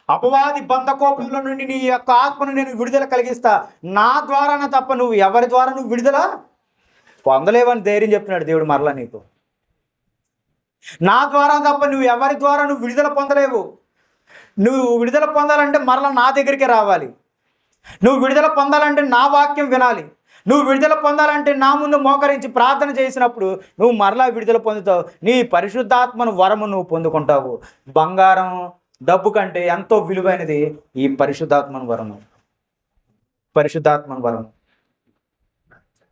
అపవాది బంధకోపంలో నుండి నీ యొక్క ఆత్మను నేను విడుదల కలిగిస్తా. నా ద్వారానే తప్ప నువ్వు ఎవరి ద్వారా నువ్వు విడుదల పొందలేవని ధైర్యం చెప్తున్నాడు దేవుడు మరలా నీకు. నా ద్వారా తప్ప నువ్వు ఎవరి ద్వారా నువ్వు విడుదల పొందలేవు. నువ్వు విడుదల పొందాలంటే మరలా నా దగ్గరికి రావాలి. నువ్వు విడుదల పొందాలంటే నా వాక్యం వినాలి. నువ్వు విడుదల పొందాలంటే నా ముందు మోకరించి ప్రార్థన చేసినప్పుడు నువ్వు మరలా విడుదల పొందుతావు. నీ పరిశుద్ధాత్మను వరము నువ్వు పొందుకుంటావు. బంగారం డబ్బు కంటే ఎంతో విలువైనది ఈ పరిశుద్ధాత్మను వరము. పరిశుద్ధాత్మను వరం.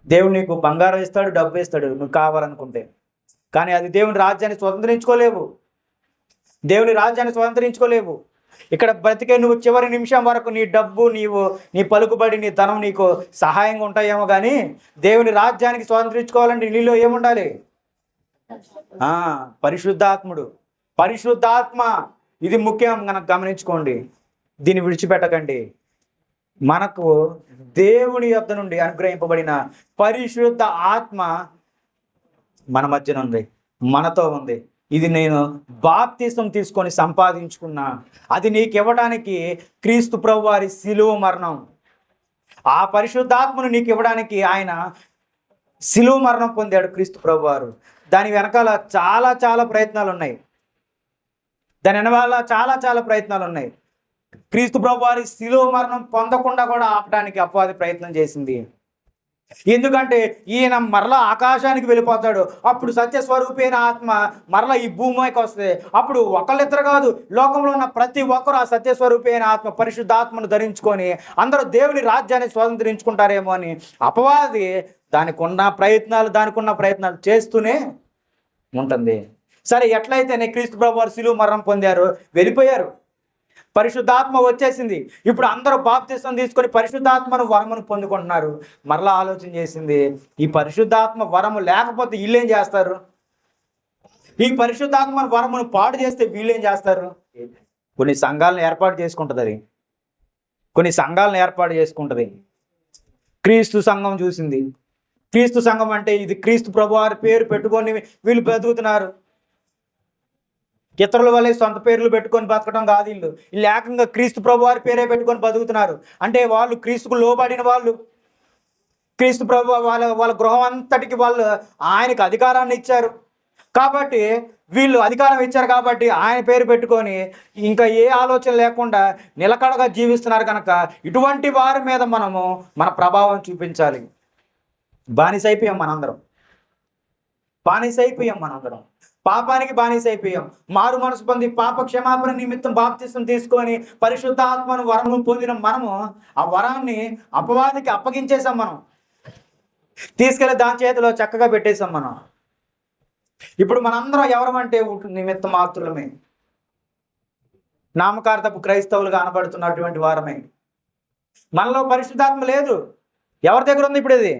దేవుడు నీకు బంగారం ఇస్తాడు, డబ్బు ఇస్తాడు నువ్వు కావాలనుకుంటే. కానీ అది దేవుని రాజ్యాన్ని స్వతంత్రించుకోలేవు. దేవుని రాజ్యాన్ని స్వతంత్రించుకోలేవు. ఇక్కడ బ్రతికే నువ్వు చివరి నిమిషం వరకు నీ డబ్బు, నీ పలుకుబడి, నీ ధనం నీకు సహాయంగా ఉంటాయేమో, కానీ దేవుని రాజ్యానికి స్వతంత్రించుకోవాలంటే నీలో ఏముండాలి? పరిశుద్ధాత్ముడు, పరిశుద్ధాత్మ. ఇది ముఖ్యం, మనకు గమనించుకోండి. దీన్ని విడిచిపెట్టకండి. మనకు దేవుని యొద్ద నుండి అనుగ్రహింపబడిన పరిశుద్ధ ఆత్మ మన మధ్యన ఉంది, మనతో ఉంది. ఇది నేను బాప్తిసం తీసుకొని సంపాదించుకున్నా. అది నీకు ఇవ్వడానికి క్రీస్తు ప్రభు వారి శిలువ మరణం. ఆ పరిశుద్ధాత్మను నీకు ఇవ్వడానికి ఆయన శిలువ మరణం పొందాడు క్రీస్తు ప్రభు వారు. దాని వెనకాల చాలా చాలా ప్రయత్నాలు ఉన్నాయి. దాని వెనకాల చాలా చాలా ప్రయత్నాలు ఉన్నాయి. క్రీస్తు ప్రభు వారి శిలువ మరణం పొందకుండా కూడా ఆపడానికి అపవాది ప్రయత్నం చేసింది. ఎందుకంటే ఈయన మరలా ఆకాశానికి వెళ్ళిపోతాడు. అప్పుడు సత్యస్వరూపైన ఆత్మ మరలా ఈ భూమికి వస్తే అప్పుడు ఒకళ్ళిద్దరు కాదు, లోకంలో ఉన్న ప్రతి ఒక్కరు ఆ సత్యస్వరూపైన ఆత్మ పరిశుద్ధాత్మను ధరించుకొని అందరూ దేవుని రాజ్యాన్ని స్వతంత్రించుకుంటారేమో అని అపవాది దానికి ఉన్న ప్రయత్నాలు చేస్తూనే ఉంటుంది. సరే, ఎట్లయితేనే క్రీస్తు ప్రభు వారు శిలువ మరణం పొందారు, వెళ్ళిపోయారు. పరిశుద్ధాత్మ వచ్చేసింది. ఇప్పుడు అందరూ బాప్తిసం తీసుకొని పరిశుద్ధాత్మను వరమును పొందుకుంటున్నారు. మరలా ఆలోచన చేసింది, ఈ పరిశుద్ధాత్మ వరము లేకపోతే వీళ్ళేం చేస్తారు? ఈ పరిశుద్ధాత్మ వరమును పాడు చేస్తే వీళ్ళేం చేస్తారు? కొన్ని సంఘాలను ఏర్పాటు చేసుకుంటుంది. క్రీస్తు సంఘం చూసింది. క్రీస్తు సంఘం అంటే ఇది క్రీస్తు ప్రభు వారి పేరు పెట్టుకొని వీళ్ళు బ్రతుకుతున్నారు. ఇతరుల వల్లే సొంత పేర్లు పెట్టుకొని బతకడం కాదు. వీళ్ళు ఏకంగా క్రీస్తు ప్రభు వారి పేరే పెట్టుకొని బతుకుతున్నారు. అంటే వాళ్ళు క్రీస్తుకు లోబడిన వాళ్ళు. క్రీస్తు ప్రభు వాళ్ళ గృహం అంతటికి వాళ్ళు ఆయనకు అధికారాన్ని ఇచ్చారు. కాబట్టి వీళ్ళు అధికారం ఇచ్చారు కాబట్టి ఆయన పేరు పెట్టుకొని ఇంకా ఏ ఆలోచన లేకుండా నిలకడగా జీవిస్తున్నారు. కనుక ఇటువంటి వారి మీద మనము మన ప్రభావం చూపించాలి. బానిసైపోయాం మనందరం. పాపానికి బానిసైపోయాం. మారు మనసు పొంది పాప క్షమాపణ నిమిత్తం బాప్తిసం తీసుకొని పరిశుద్ధాత్మను వరము పొందిన మనము ఆ వరాన్ని అపవాదికి అప్పగించేసాం. మనం తీసుకెళ్ళి దాని చేతిలో చక్కగా పెట్టేశాం. మనం ఇప్పుడు మనందరం ఎవరమంటే నిమిత్త మాత్రులమే, నామకార్థపు క్రైస్తవులుగా అనబడుతున్నటువంటి వారమే. మనలో పరిశుద్ధాత్మ లేదు. ఎవరి దగ్గర ఉంది ఇప్పుడు? ఇది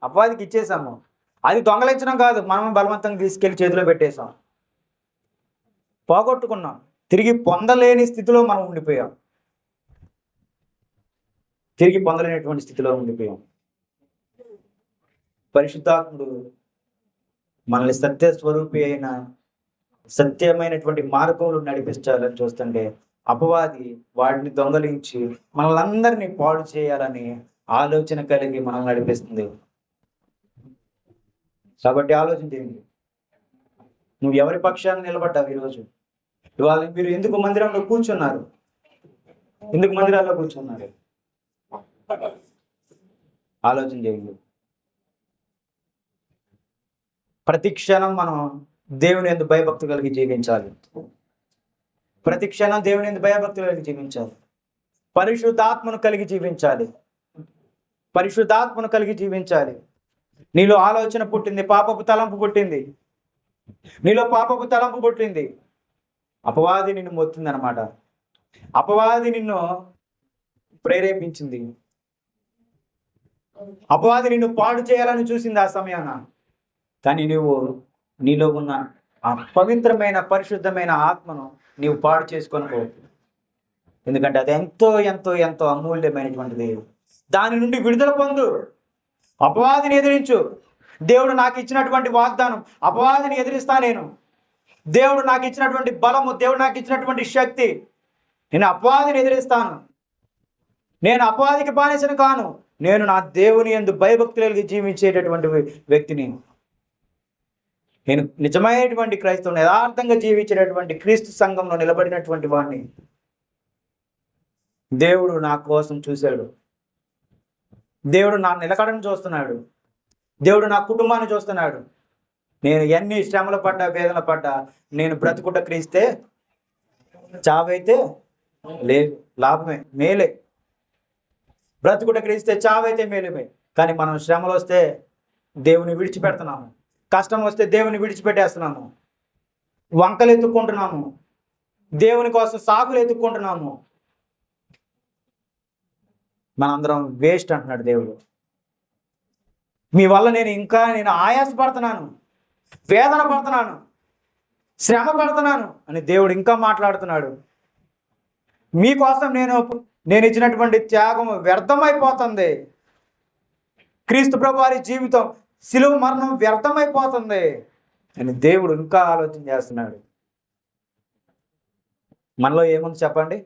అపవాదికి ఇచ్చేసాము. అది దొంగలించడం కాదు, మనం బలవంతంగా తీసుకెళ్లి చేతిలో పెట్టేశాం, పోగొట్టుకున్నాం. తిరిగి పొందలేని స్థితిలో మనం ఉండిపోయాం. పరిశుద్ధాత్ముడు మనల్ని సత్యస్వరూపి అయిన సత్యమైనటువంటి మార్గంలో నడిపించాలని చూస్తుంటే అపవాది వాటిని దొంగలించి మనల్ని పాడు చేయాలని ఆలోచన కలిగి మనల్ని నడిపిస్తుంది. కాబట్టి ఆలోచించండి, నువ్వు ఎవరి పక్షాన్ని నిలబడ్డావు ఈరోజు? ఇవాళ మీరు ఎందుకు మందిరాల్లో కూర్చున్నారు? ఆలోచన చేయండి. ప్రతి క్షణం మనం దేవుని యందు భయభక్తి కలిగి జీవించాలి. పరిశుద్ధాత్మను కలిగి జీవించాలి. నీలో ఆలోచన పుట్టింది, పాపపు తలంపు పుట్టింది. అపవాది నిన్ను మొత్తింది అనమాట. అపవాది నిన్ను ప్రేరేపించింది. అపవాది నిన్ను పాడు చేయాలని చూసింది ఆ సమయాన. కానీ నీలో ఉన్న ఆ పవిత్రమైన పరిశుద్ధమైన ఆత్మను నీవు పాడు చేసుకొనుకో. ఎందుకంటే అది ఎంతో ఎంతో ఎంతో అమూల్యమైనటువంటిది. దాని నుండి విడుదల పొందు. అపవాదిని ఎదిరించు. దేవుడు నాకు ఇచ్చినటువంటి వాగ్దానం, అపవాదిని ఎదిరిస్తా నేను. దేవుడు నాకు ఇచ్చినటువంటి బలము, దేవుడు నాకు ఇచ్చినటువంటి శక్తి, నేను అపవాదిని ఎదిరిస్తాను. నేను అపవాదికి బానిసను కాను. నేను నా దేవుని యందు భయభక్తులు కలిగి జీవించేటటువంటి వ్యక్తిని. నేను నిజమైనటువంటి క్రైస్తవుని, యథార్థంగా జీవించేటటువంటి క్రీస్తు సంఘంలో నిలబడినటువంటి వాడిని. దేవుడు నా కోసం చూశాడు. దేవుడు నా నిలకడను చూస్తున్నాడు. దేవుడు నా కుటుంబాన్ని చూస్తున్నాడు. నేను ఎన్ని శ్రమలు పడ్డా, వేదన పడ్డా, నేను బ్రతుకుట క్రీస్తే, చావైతే లేదు, లాభమే, మేలే. బ్రతుకుట క్రీస్తే చావైతే మేలుమే. కానీ మనం శ్రమలు వస్తే దేవుని విడిచిపెడుతున్నాము, కష్టం వస్తే దేవుని విడిచిపెట్టేస్తున్నాము, వంకలు ఎత్తుక్కుంటున్నాము, దేవుని కోసం సాకులు ఎత్తుక్కుంటున్నాము. మనందరం వేస్ట్ అంటున్నాడు దేవుడు. మీ వల్ల నేను ఆయాసపడుతున్నాను, వేదన పడుతున్నాను, శ్రమ పడుతున్నాను అని దేవుడు ఇంకా మాట్లాడుతున్నాడు. మీకోసం నేను ఇచ్చినటువంటి త్యాగం వ్యర్థమైపోతుంది. క్రీస్తు ప్రభు వారి జీవితం, శిలువ మరణం వ్యర్థమైపోతుంది అని దేవుడు ఇంకా ఆలోచన చేస్తున్నాడు. మనలో ఏముంది చెప్పండి?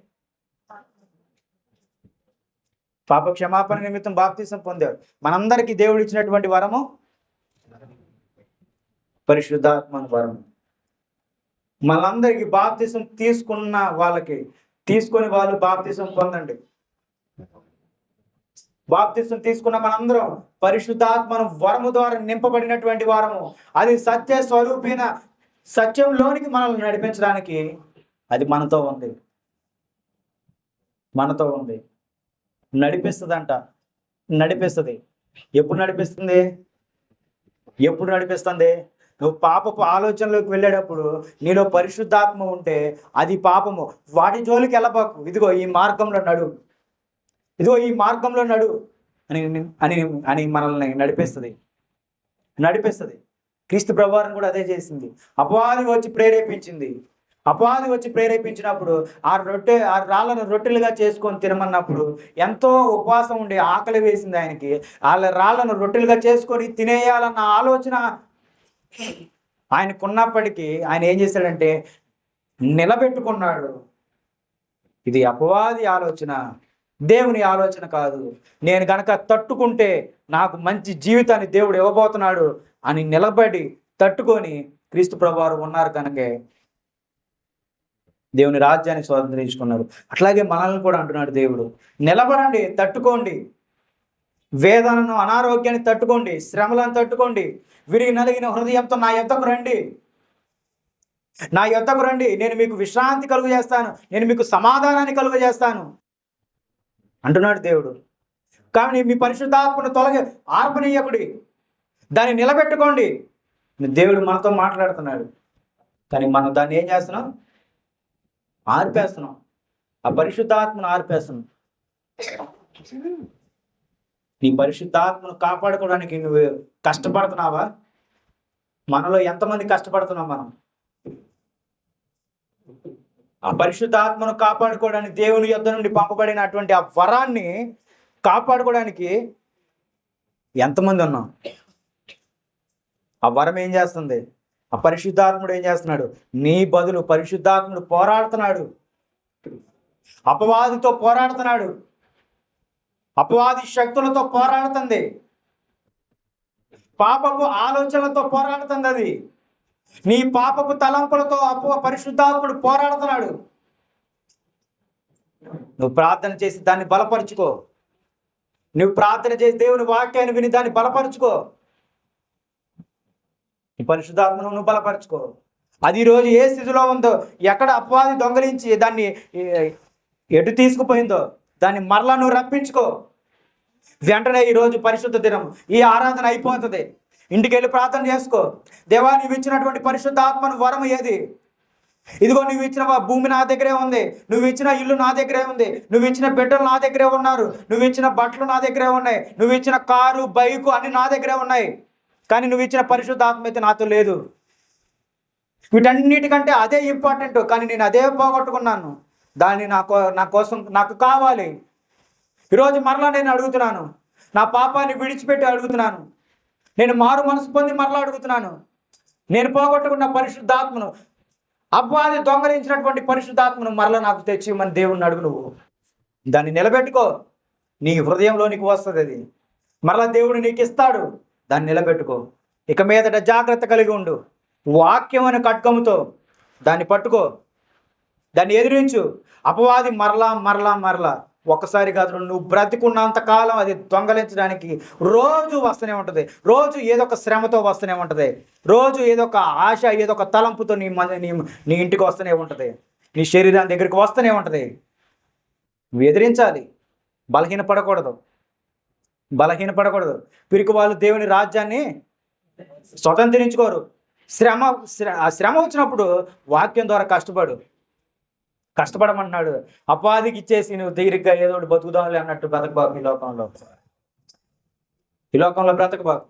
పాప క్షమాపణ నిమిత్తం బాప్తిసం పొందాడు. మనందరికీ దేవుడు ఇచ్చినటువంటి వరము పరిశుద్ధాత్మ వరము. మనందరికీ బాప్తిసం తీసుకుని వాళ్ళు బాప్తిసం పొందండి. బాప్తిసం తీసుకున్న మనందరం పరిశుద్ధాత్మను వరము ద్వారా నింపబడినటువంటి వారము. అది సత్య స్వరూపైన సత్యంలోనికి మనల్ని నడిపించడానికి అది మనతో ఉంది. నడిపిస్తుంది. ఎప్పుడు నడిపిస్తుంది? నువ్వు పాపపు ఆలోచనలోకి వెళ్ళేటప్పుడు నీలో పరిశుద్ధాత్మ ఉంటే అది పాపము. వాటి జోలికి వెళ్ళబాకు. ఇదిగో ఈ మార్గంలో నడు అని అని మనల్ని నడిపిస్తుంది. క్రీస్తు ప్రభువారిని కూడా అదే చేసింది. అపవాది వచ్చి ప్రేరేపించినప్పుడు ఆ రాళ్ళను రొట్టెలుగా చేసుకొని తినమన్నప్పుడు ఎంతో ఉపవాసం ఉండి ఆకలి వేసింది ఆయనకి. రాళ్ళను రొట్టెలుగా చేసుకొని తినేయాలన్న ఆలోచన ఆయనకున్నప్పటికీ ఆయన ఏం చేశాడంటే నిలబెట్టుకున్నాడు. ఇది అపవాది ఆలోచన, దేవుని ఆలోచన కాదు. నేను గనక తట్టుకుంటే నాకు మంచి జీవితాన్ని దేవుడు ఇవ్వబోతున్నాడు అని నిలబడి తట్టుకొని క్రీస్తు ప్రభువారు ఉన్నారు కనుకే దేవుని రాజ్యాన్ని స్వాతంత్రించుకున్నారు. అట్లాగే మనల్ని కూడా అంటున్నాడు దేవుడు, నిలబడండి, తట్టుకోండి, వేదనను, అనారోగ్యాన్ని తట్టుకోండి, శ్రమలను తట్టుకోండి, విరిగి నలిగిన హృదయంతో నా యొద్దకు రండి, నేను మీకు విశ్రాంతి కలుగజేస్తాను, నేను మీకు సమాధానాన్ని కలుగజేస్తాను అంటున్నాడు దేవుడు. కానీ మీ పరిశుద్ధాత్మను ఆర్పనీయకుడి, దాన్ని నిలబెట్టుకోండి. దేవుడు మనతో మాట్లాడుతున్నాడు. కానీ మనం దాన్ని ఏం చేస్తున్నాం? ఆర్పేస్తున్నాం. ఆ పరిశుద్ధాత్మను ఆర్పేస్తున్నాం. నీ పరిశుద్ధాత్మను కాపాడుకోవడానికి నువ్వు కష్టపడుతున్నావా? మనలో ఎంతమంది కష్టపడుతున్నాం? మనం ఆ పరిశుద్ధాత్మను కాపాడుకోవడానికి, దేవుని యొద్ద నుండి పంపబడినటువంటి ఆ వరాన్ని కాపాడుకోవడానికి ఎంతమంది ఉన్నాం? ఆ వరం ఏం చేస్తుంది? ఆ పరిశుద్ధాత్ముడు ఏం చేస్తున్నాడు? నీ బదులు పరిశుద్ధాత్ముడు పోరాడుతున్నాడు, అపవాదితో పోరాడుతున్నాడు, అపవాది శక్తులతో పోరాడుతుంది, పాపపు ఆలోచనలతో పోరాడుతుంది. అది నీ పాపపు తలంపులతో పరిశుద్ధాత్ముడు పోరాడుతున్నాడు. నువ్వు ప్రార్థన చేసి దాన్ని బలపరుచుకో. నువ్వు ప్రార్థన చేసి దేవుని వాక్యాన్ని విని దాన్ని బలపరుచుకో. ఈ పరిశుద్ధాత్మను నువ్వు బలపరుచుకో. అది ఈరోజు ఏ స్థితిలో ఉందో, ఎక్కడ అపవాది దొంగలించి దాన్ని ఎటు తీసుకుపోయిందో దాన్ని మరలా నువ్వు రప్పించుకో. వెంటనే ఈరోజు పరిశుద్ధ దినం, ఈ ఆరాధన అయిపోతుంది. ఇంటికి వెళ్ళి ప్రార్థన చేసుకో. దేవా, నువ్వు ఇచ్చినటువంటి పరిశుద్ధాత్మను వరం ఏది? ఇదిగో నువ్వు ఇచ్చిన భూమి నా దగ్గరే ఉంది, నువ్వు ఇచ్చిన ఇల్లు నా దగ్గరే ఉంది, నువ్వు ఇచ్చిన బిడ్డలు నా దగ్గరే ఉన్నారు, నువ్వు ఇచ్చిన బట్టలు నా దగ్గరే ఉన్నాయి, నువ్వు ఇచ్చిన కారు, బైకు అన్ని నా దగ్గరే ఉన్నాయి. కానీ నువ్వు ఇచ్చిన పరిశుద్ధాత్మ అయితే నాతో లేదు. వీటన్నిటికంటే అదే ఇంపార్టెంట్. కానీ నేను అదే పోగొట్టుకున్నాను. దాన్ని నా కోసం నాకు కావాలి. ఈరోజు మరలా నేను అడుగుతున్నాను, నా పాపాన్ని విడిచిపెట్టి అడుగుతున్నాను, నేను మారు మనసు పొంది మరలా అడుగుతున్నాను. నేను పోగొట్టుకున్న పరిశుద్ధాత్మను, అపవాది దొంగలించినటువంటి పరిశుద్ధాత్మను మరలా నాకు తెచ్చి మన దేవుణ్ణి అడుగు. నువ్వు దాన్ని నిలబెట్టుకో. నీ హృదయంలోనికి వస్తుంది అది. మరలా దేవుడు నీకు ఇస్తాడు. దాన్ని నిలబెట్టుకో. ఇక మీదట జాగ్రత్త కలిగి ఉండు. వాక్యం అనే ఖడ్గముతో దాన్ని పట్టుకో, దాన్ని ఎదిరించు. అపవాది మరలా ఒక్కసారి కాదు, నువ్వు బ్రతికున్నంత కాలం అది దొంగలించడానికి రోజు వస్తూనే ఉంటుంది. రోజు ఏదో ఒక శ్రమతో వస్తూనే ఉంటుంది. రోజు ఏదో ఒక ఆశ, ఏదో ఒక తలంపుతో నీ ఇంటికి వస్తూనే ఉంటుంది. నీ శరీరాన్ని దగ్గరికి వస్తూనే ఉంటుంది. నువ్వు ఎదిరించాలి. బలహీనపడకూడదు. పిరికి వాళ్ళు దేవుని రాజ్యాన్ని స్వతంత్రించుకోరు. శ్రమ వచ్చినప్పుడు వాక్యం ద్వారా కష్టపడమంటున్నాడు. అపాధికి ఇచ్చేసి నువ్వు తీరిగ్గా ఏదో ఒకటి బతుకుదాంలే అన్నట్టు బ్రతకబాకు. ఈ లోకంలో బ్రతకబాకు.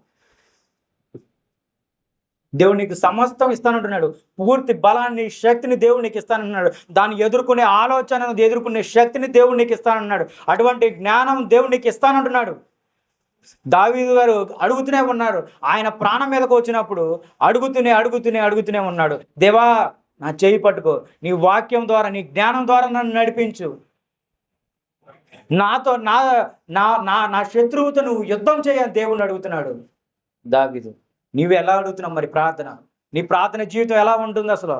దేవుడు నీకు సమస్తం ఇస్తానంటున్నాడు. పూర్తి బలాన్ని, శక్తిని దేవుడు నీకు ఇస్తానంటున్నాడు. దాన్ని ఎదుర్కొనే ఆలోచనను, ఎదుర్కొనే శక్తిని దేవుడు నీకు ఇస్తానంటున్నాడు. అటువంటి జ్ఞానం దేవుడు నీకు ఇస్తానంటున్నాడు. దావీదు గారు అడుగుతూనే ఉన్నారు. ఆయన ప్రాణం మీదకు వచ్చినప్పుడు అడుగుతూనే ఉన్నాడు. దేవా, నా చేయి పట్టుకో, నీ వాక్యం ద్వారా, నీ జ్ఞానం ద్వారా నన్ను నడిపించు. నాతో నా శత్రువుతో నువ్వు యుద్ధం చేయని దేవుణ్ణి అడుగుతున్నాడు దావీదు. నీవు ఎలా అడుగుతున్నావు మరి ప్రార్థన? నీ ప్రార్థన జీవితం ఎలా ఉంటుంది అసలు?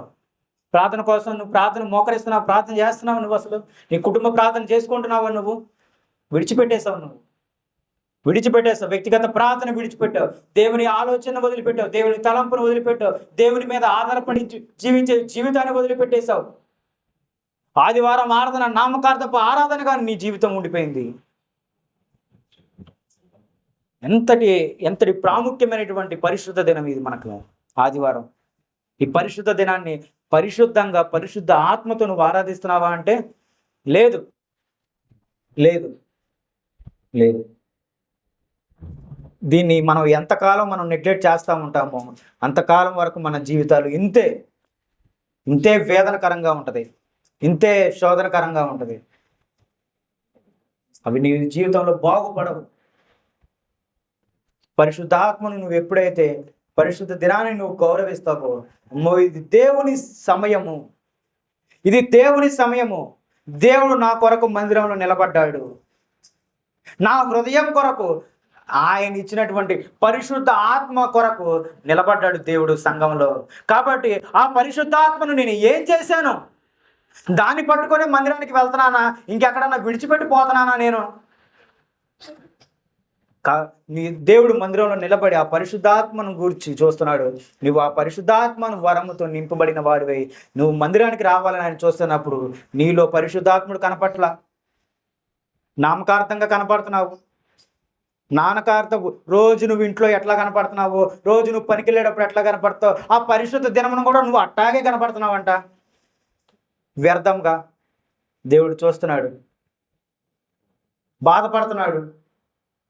ప్రార్థన కోసం నువ్వు ప్రార్థన మోకరిస్తున్నావు, ప్రార్థన చేస్తున్నావు నువ్వు? అసలు నీ కుటుంబ ప్రార్థన చేసుకుంటున్నావా? నువ్వు విడిచిపెట్టేశావు. వ్యక్తిగత ప్రార్థన విడిచిపెట్టావు. దేవుని ఆలోచన వదిలిపెట్టావు. దేవుని తలంపును వదిలిపెట్టావు. దేవుని మీద ఆధారపడి జీవించే జీవితాన్ని వదిలిపెట్టేశావు. ఆదివారం ఆరాధన నామకార్థపు ఆరాధనగా నీ జీవితం ఉండిపోయింది. ఎంతటి ప్రాముఖ్యమైనటువంటి పరిశుద్ధ దినం ఇది మనకు ఆదివారం. ఈ పరిశుద్ధ దినాన్ని పరిశుద్ధంగా, పరిశుద్ధ ఆత్మతో నువ్వు ఆరాధిస్తున్నావా అంటే లేదు. దీన్ని మనం ఎంతకాలం మనం నెగ్లెక్ట్ చేస్తూ ఉంటామో అంతకాలం వరకు మన జీవితాలు ఇంతే వేదనకరంగా ఉంటుంది, ఇంతే శోధనకరంగా ఉంటుంది. అవి నీ జీవితంలో బాగుపడవు. పరిశుద్ధాత్మను నువ్వు ఎప్పుడైతే, పరిశుద్ధ దినాన్ని నువ్వు గౌరవిస్తావో, ఇది దేవుని సమయము. దేవుడు నా కొరకు మందిరంలో నిలబడ్డాడు. నా హృదయం కొరకు, ఆయన ఇచ్చినటువంటి పరిశుద్ధ ఆత్మ కొరకు నిలబడ్డాడు దేవుడు సంఘంలో. కాబట్టి ఆ పరిశుద్ధాత్మను నేను ఏం చేశాను? దాన్ని పట్టుకొని మందిరానికి వెళ్తున్నానా? ఇంకెక్కడన్నా విడిచిపెట్టిపోతున్నానా? నేను నీ దేవుడు మందిరంలో నిలబడి ఆ పరిశుద్ధాత్మను గూర్చి చూస్తున్నాడు. నువ్వు ఆ పరిశుద్ధాత్మను వరముతో నింపబడిన వాడివై నువ్వు మందిరానికి రావాలని ఆయన చూస్తున్నప్పుడు నీలో పరిశుద్ధాత్ముడు కనపట్లా. నామకార్థంగా కనపడుతున్నావు. నామకార్థపు రోజు నువ్వు ఇంట్లో ఎట్లా కనపడుతున్నావు, రోజు నువ్వు పనికి వెళ్ళేటప్పుడు ఎట్లా కనపడతావు, ఆ పరిశుద్ధ దినమును కూడా నువ్వు అట్టాగే కనపడుతున్నావంట. వ్యర్థంగా దేవుడు చూస్తున్నాడు, బాధపడుతున్నాడు.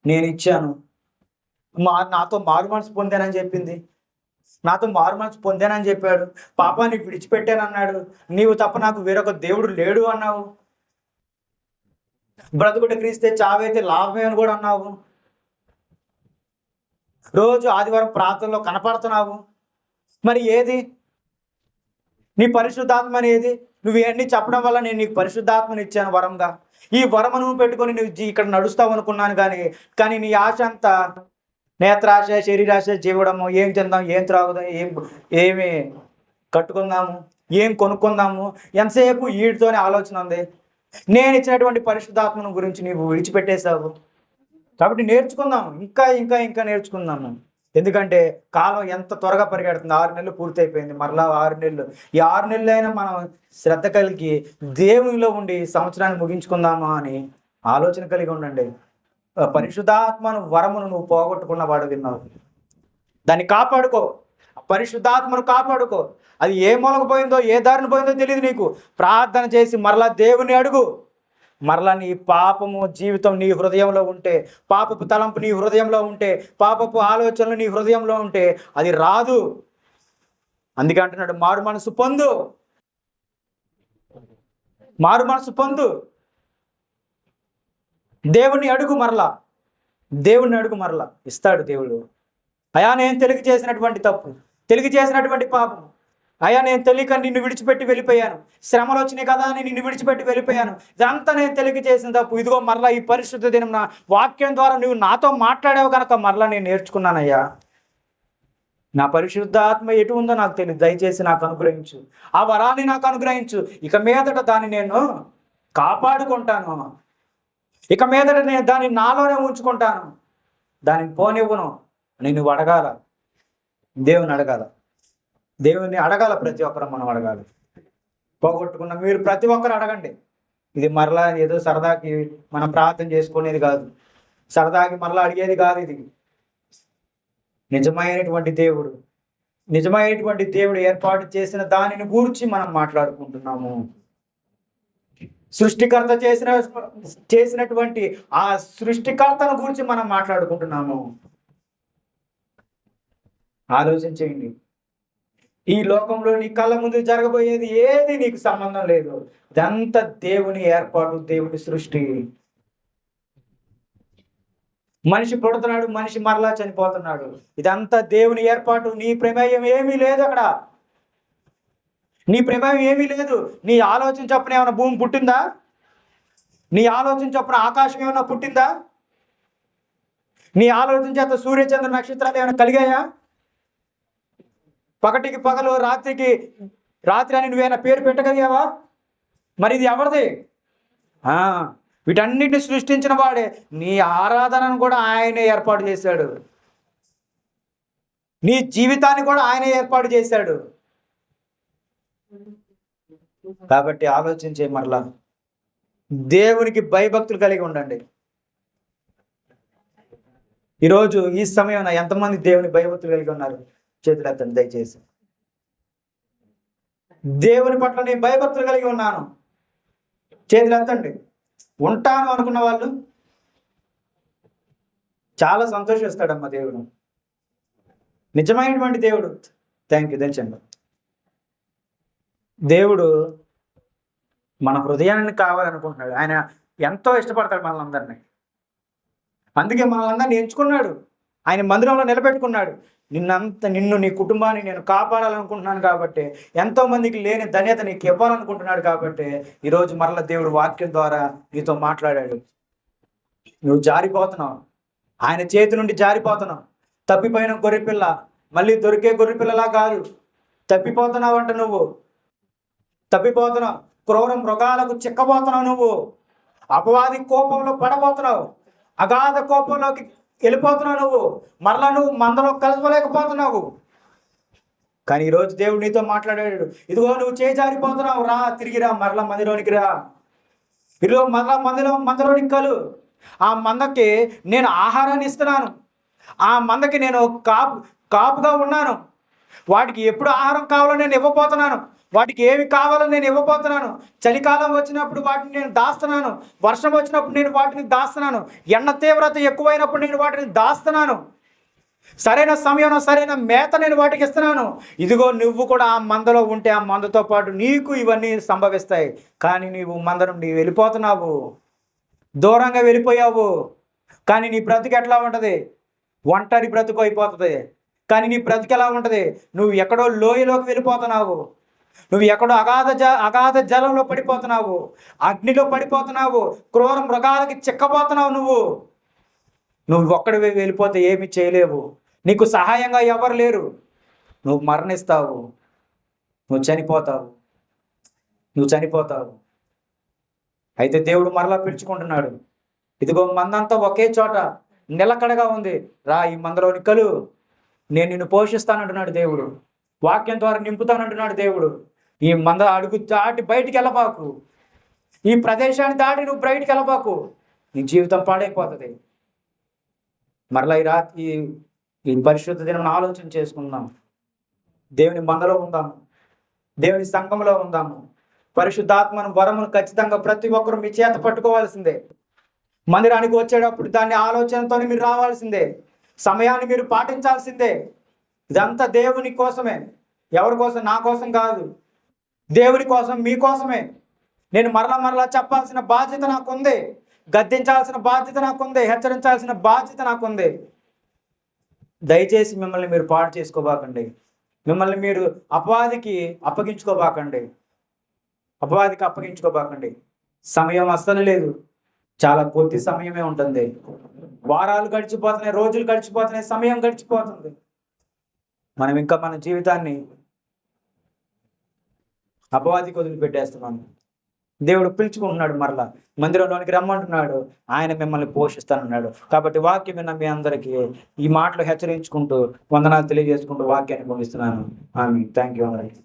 నేను ఇచ్చాను, నాతో మారు మనసు పొందానని చెప్పింది, నాతో మారు మనసు పొందానని చెప్పాడు, పాపాన్ని విడిచిపెట్టానన్నాడు, నీవు తప్ప నాకు వేరొక దేవుడు లేడు అన్నావు, బ్రతుకుట క్రీస్తే చావైతే లాభమే అని కూడా అన్నావు, రోజు ఆదివారం ప్రార్థనలో కనపడుతున్నావు. మరి ఏది నీ పరిశుద్ధాత్మ అనేది? నువ్వు ఇవన్నీ చెప్పడం వల్ల నేను నీకు పరిశుద్ధాత్మని ఇచ్చాను వరంగా. ఈ వరము నువ్వు పెట్టుకొని నువ్వు ఇక్కడ నడుస్తావు అనుకున్నాను. కానీ నీ ఆశ అంతా నేత్రాశ, శరీరాశ, జీవడము, ఏం తిందాం, ఏం త్రాగుదాం, ఏమి కట్టుకుందాము, ఏం కొనుక్కుందాము, ఎంతసేపు వీటితోనే ఆలోచన ఉంది. నేను ఇచ్చినటువంటి పరిశుద్ధాత్మను గురించి నీవు విడిచిపెట్టేశావు. కాబట్టి నేర్చుకుందాం, ఇంకా నేర్చుకుందాము. ఎందుకంటే కాలం ఎంత త్వరగా పరిగెడుతుంది. 6 నెలలు పూర్తయిపోయింది, మరలా 6 నెలలు. ఈ 6 నెలలైనా మనం శ్రద్ధ కలిగి దేవునిలో ఉండి సంవత్సరాన్ని ముగించుకుందామా అని ఆలోచన కలిగి ఉండండి. పరిశుద్ధాత్మను వరమును నువ్వు పోగొట్టుకున్న వాడు విన్నావు. దాన్ని కాపాడుకో, పరిశుద్ధాత్మను కాపాడుకో. అది ఏ మూలకు పోయిందో, ఏ దారిని పోయిందో తెలియదు నీకు. ప్రార్థన చేసి మరలా దేవుని అడుగు. మరలా నీ పాపము జీవితం నీ హృదయంలో ఉంటే, పాపపు తలంపు నీ హృదయంలో ఉంటే, పాపపు ఆలోచనలు నీ హృదయంలో ఉంటే అది రాదు. అందుకే అంటున్నాడు, మారు మనసు పొందు. దేవుని అడుగు మరలా ఇస్తాడు దేవుడు. అయా, నేను తెలియ చేసినటువంటి తప్పు, తెలియ చేసినటువంటి పాపం, అయ్యా నేను తెలియక నిన్ను విడిచిపెట్టి వెళ్ళిపోయాను, శ్రమలు వచ్చినాయి కదా అని నిన్ను విడిచిపెట్టి వెళ్ళిపోయాను, ఇదంతా నేను తెలియక చేసిన తప్పు. ఇదిగో మరలా ఈ పరిశుద్ధ దినం నా వాక్యం ద్వారా నువ్వు నాతో మాట్లాడావు కనుక మరలా నేను నేర్చుకున్నానయ్యా. నా పరిశుద్ధాత్మ ఎటు ఉందో నాకు తెలియదు, దయచేసి నాకు అనుగ్రహించు, ఆ వరాన్ని నాకు అనుగ్రహించు. ఇక మీదట దాన్ని నేను కాపాడుకుంటాను. ఇక మీదట నేను దాన్ని నాలోనే ఉంచుకుంటాను, దానిని పోనివ్వను అని నువ్వు అడగాల. దేవుని అడగాల. దేవుని అడగాల. ప్రతి ఒక్కరు మనం అడగాలి. పోగొట్టుకున్న మీరు ప్రతి ఒక్కరు అడగండి. ఇది మరలా ఏదో సరదాకి మనం ప్రార్థన చేసుకునేది కాదు, సరదాకి మరలా అడిగేది కాదు. ఇది నిజమైనటువంటి దేవుడు ఏర్పాటు చేసిన దానిని గూర్చి మనం మాట్లాడుకుంటున్నాము. సృష్టికర్త చేసినటువంటి ఆ సృష్టికర్తను గురించి మనం మాట్లాడుకుంటున్నాము. ఆలోచించేయండి. ఈ లోకంలో నీ కళ్ళ ముందు జరగబోయేది ఏది నీకు సంబంధం లేదు. ఇదంతా దేవుని ఏర్పాటు, దేవుని సృష్టి. మనిషి పుడుతున్నాడు, మనిషి మరలా చనిపోతున్నాడు. ఇదంతా దేవుని ఏర్పాటు. నీ ప్రమేయం ఏమీ లేదు అక్కడ. నీ ప్రమేయం ఏమీ లేదు. నీ ఆలోచన చొప్పున ఏమైనా భూమి పుట్టిందా? నీ ఆలోచన చొప్పున ఆకాశం ఏమైనా పుట్టిందా? నీ ఆలోచన చేత సూర్యచంద్ర నక్షత్రాలు ఏమైనా కలిగాయా? పగటికి పగలు, రాత్రికి రాత్రి అని నువ్వేమైనా పేరు పెట్టగలిగావా? మరి ఇది ఎవరిది? వీటన్నిటిని సృష్టించిన వాడే. నీ ఆరాధనను కూడా ఆయనే ఏర్పాటు చేశాడు. నీ జీవితాన్ని కూడా ఆయనే ఏర్పాటు చేశాడు. కాబట్టి ఆలోచించే మరలా దేవునికి భయభక్తులు కలిగి ఉండండి. ఈరోజు ఈ సమయంలో ఎంతమంది దేవుని భయభక్తులు కలిగి ఉన్నారు? చేతులు ఎత్తండి దయచేసి. దేవుని పట్ల నేను భయభక్తులు కలిగి ఉన్నాను, చేతులు ఎత్తండి. ఉంటాను అనుకున్న వాళ్ళు చాలా సంతోషిస్తాడమ్మా దేవుడు. నిజమైనటువంటి దేవుడు. థ్యాంక్ యూ, దంచండి. దేవుడు మన హృదయాన్ని కావాలనుకుంటున్నాడు. ఆయన ఎంతో ఇష్టపడతాడు మనల్ని. అందుకే మనల్ని ఎంచుకున్నాడు. ఆయన మందిరంలో నిలబెట్టుకున్నాడు. నిన్ను నీ కుటుంబాన్ని నేను కాపాడాలనుకుంటున్నాను కాబట్టి, ఎంతో మందికి లేని ధన్యత నీకు ఇవ్వాలనుకుంటున్నాడు కాబట్టి ఈరోజు మరల దేవుడు వాక్యం ద్వారా నీతో మాట్లాడాడు. నువ్వు జారిపోతున్నావు, ఆయన చేతి నుండి జారిపోతున్నావు. తప్పిపోయిన గొర్రెపిల్ల మళ్ళీ దొరికే గొర్రెపిల్లలా కాదు. తప్పిపోతున్నావు అంట. నువ్వు తప్పిపోతున్నావు. క్రూర మృగాలకు చిక్కబోతున్నావు. నువ్వు అపవాది కోపంలో పడబోతున్నావు. అగాధ కోపంలోకి వెళ్ళిపోతున్నావు. నువ్వు మరలా నువ్వు మందలో కలపలేకపోతున్నావు. కానీ ఈరోజు దేవుడు నీతో మాట్లాడాడు. ఇదిగో నువ్వు చేజారిపోతున్నావు, రా, తిరిగి రా, మరలా మందిలోనికి రా. ఇదిగో మరలా మందలోనికి కలు. ఆ మందకి నేను ఆహారాన్ని ఇస్తున్నాను. ఆ మందకి నేను కాపుగా ఉన్నాను. వాటికి ఎప్పుడు ఆహారం కావాలో నేను ఇవ్వబోతున్నాను. వాటికి ఏమి కావాలో నేను ఇవ్వబోతున్నాను. చలికాలం వచ్చినప్పుడు వాటిని నేను దాస్తున్నాను. వర్షం వచ్చినప్పుడు నేను వాటిని దాస్తున్నాను. ఎండ తీవ్రత ఎక్కువైనప్పుడు నేను వాటిని దాస్తున్నాను. సరైన సమయంలో సరైన మేత నేను వాటికి ఇస్తున్నాను. ఇదిగో నువ్వు కూడా ఆ మందలో ఉంటే ఆ మందతో పాటు నీకు ఇవన్నీ సంభవిస్తాయి. కానీ నీవు మంద నుండి వెళ్ళిపోతున్నావు, దూరంగా వెళ్ళిపోయావు. కానీ నీ బ్రతుకు ఎట్లా ఉంటుంది? ఒంటరి బ్రతుకు అయిపోతుంది. కానీ నీ బ్రతుకు ఎలా ఉంటుంది? నువ్వు ఎక్కడో లోయలోకి వెళ్ళిపోతున్నావు. నువ్వు ఎక్కడో అగాధ జలంలో పడిపోతున్నావు, అగ్నిలో పడిపోతున్నావు, క్రూర మృగాలకి చిక్కబోతున్నావు. నువ్వు ఒక్కడివి వెళ్ళిపోతే ఏమి చేయలేవు. నీకు సహాయంగా ఎవరు లేరు. నువ్వు మరణిస్తావు, నువ్వు చనిపోతావు. అయితే దేవుడు మరలా పిలుచుకుంటున్నాడు. ఇదిగో మందంతా ఒకే చోట నిలకడగా ఉంది, రా ఈ మందలోని కలు, నేను నిన్ను పోషిస్తానంటున్నాడు దేవుడు. వాక్యం ద్వారా నింపుతానంటున్నాడు దేవుడు. ఈ మంద అడుగు దాటి బయటికి వెళ్ళబాకు. ఈ ప్రదేశాన్ని దాటి నువ్వు బయటికి వెళ్ళబాకు. నీ జీవితం పాడైపోతుంది. మరలా ఈ రాత్రి ఈ పరిశుద్ధ దినం ఆలోచన చేసుకుందాం. దేవుని మందలో ఉందాము, దేవుని సంఘంలో ఉందాము. పరిశుద్ధాత్మను వరమును ఖచ్చితంగా ప్రతి ఒక్కరు మీ చేత పట్టుకోవాల్సిందే. మందిరానికి వచ్చేటప్పుడు దాన్ని ఆలోచనతో మీరు రావాల్సిందే. సమయాన్ని మీరు పాటించాల్సిందే. ఇదంతా దేవుని కోసమే. ఎవరి కోసం? నా కోసం కాదు, దేవుని కోసం, మీకోసమే. నేను మరలా చెప్పాల్సిన బాధ్యత నాకుంది. గద్దించాల్సిన బాధ్యత నాకుంది. హెచ్చరించాల్సిన బాధ్యత నాకుంది. దయచేసి మిమ్మల్ని మీరు పాడు చేసుకోబాకండి. మిమ్మల్ని మీరు అపవాదికి అప్పగించుకోబాకండి. సమయం అస్సలు లేదు. చాలా కొద్ది సమయమే ఉంటుంది. వారాలు గడిచిపోతున్నాయి, రోజులు గడిచిపోతున్నాయి, సమయం గడిచిపోతుంది. మనం ఇంకా మన జీవితాన్ని అపవాదికి వదిలిపెట్టేస్తున్నాము. దేవుడు పిలుచుకుంటున్నాడు, మరలా మందిరంలోనికి రమ్మంటున్నాడు. ఆయన మిమ్మల్ని పోషిస్తానన్నాడు. కాబట్టి వాక్యం విన్న మీ అందరికీ ఈ మాటలు హెచ్చరించుకుంటూ వందనాలు తెలియజేసుకుంటూ వాక్యాన్ని ముగిస్తున్నాను. ఆమేన్. థ్యాంక్ యూ అందరికీ.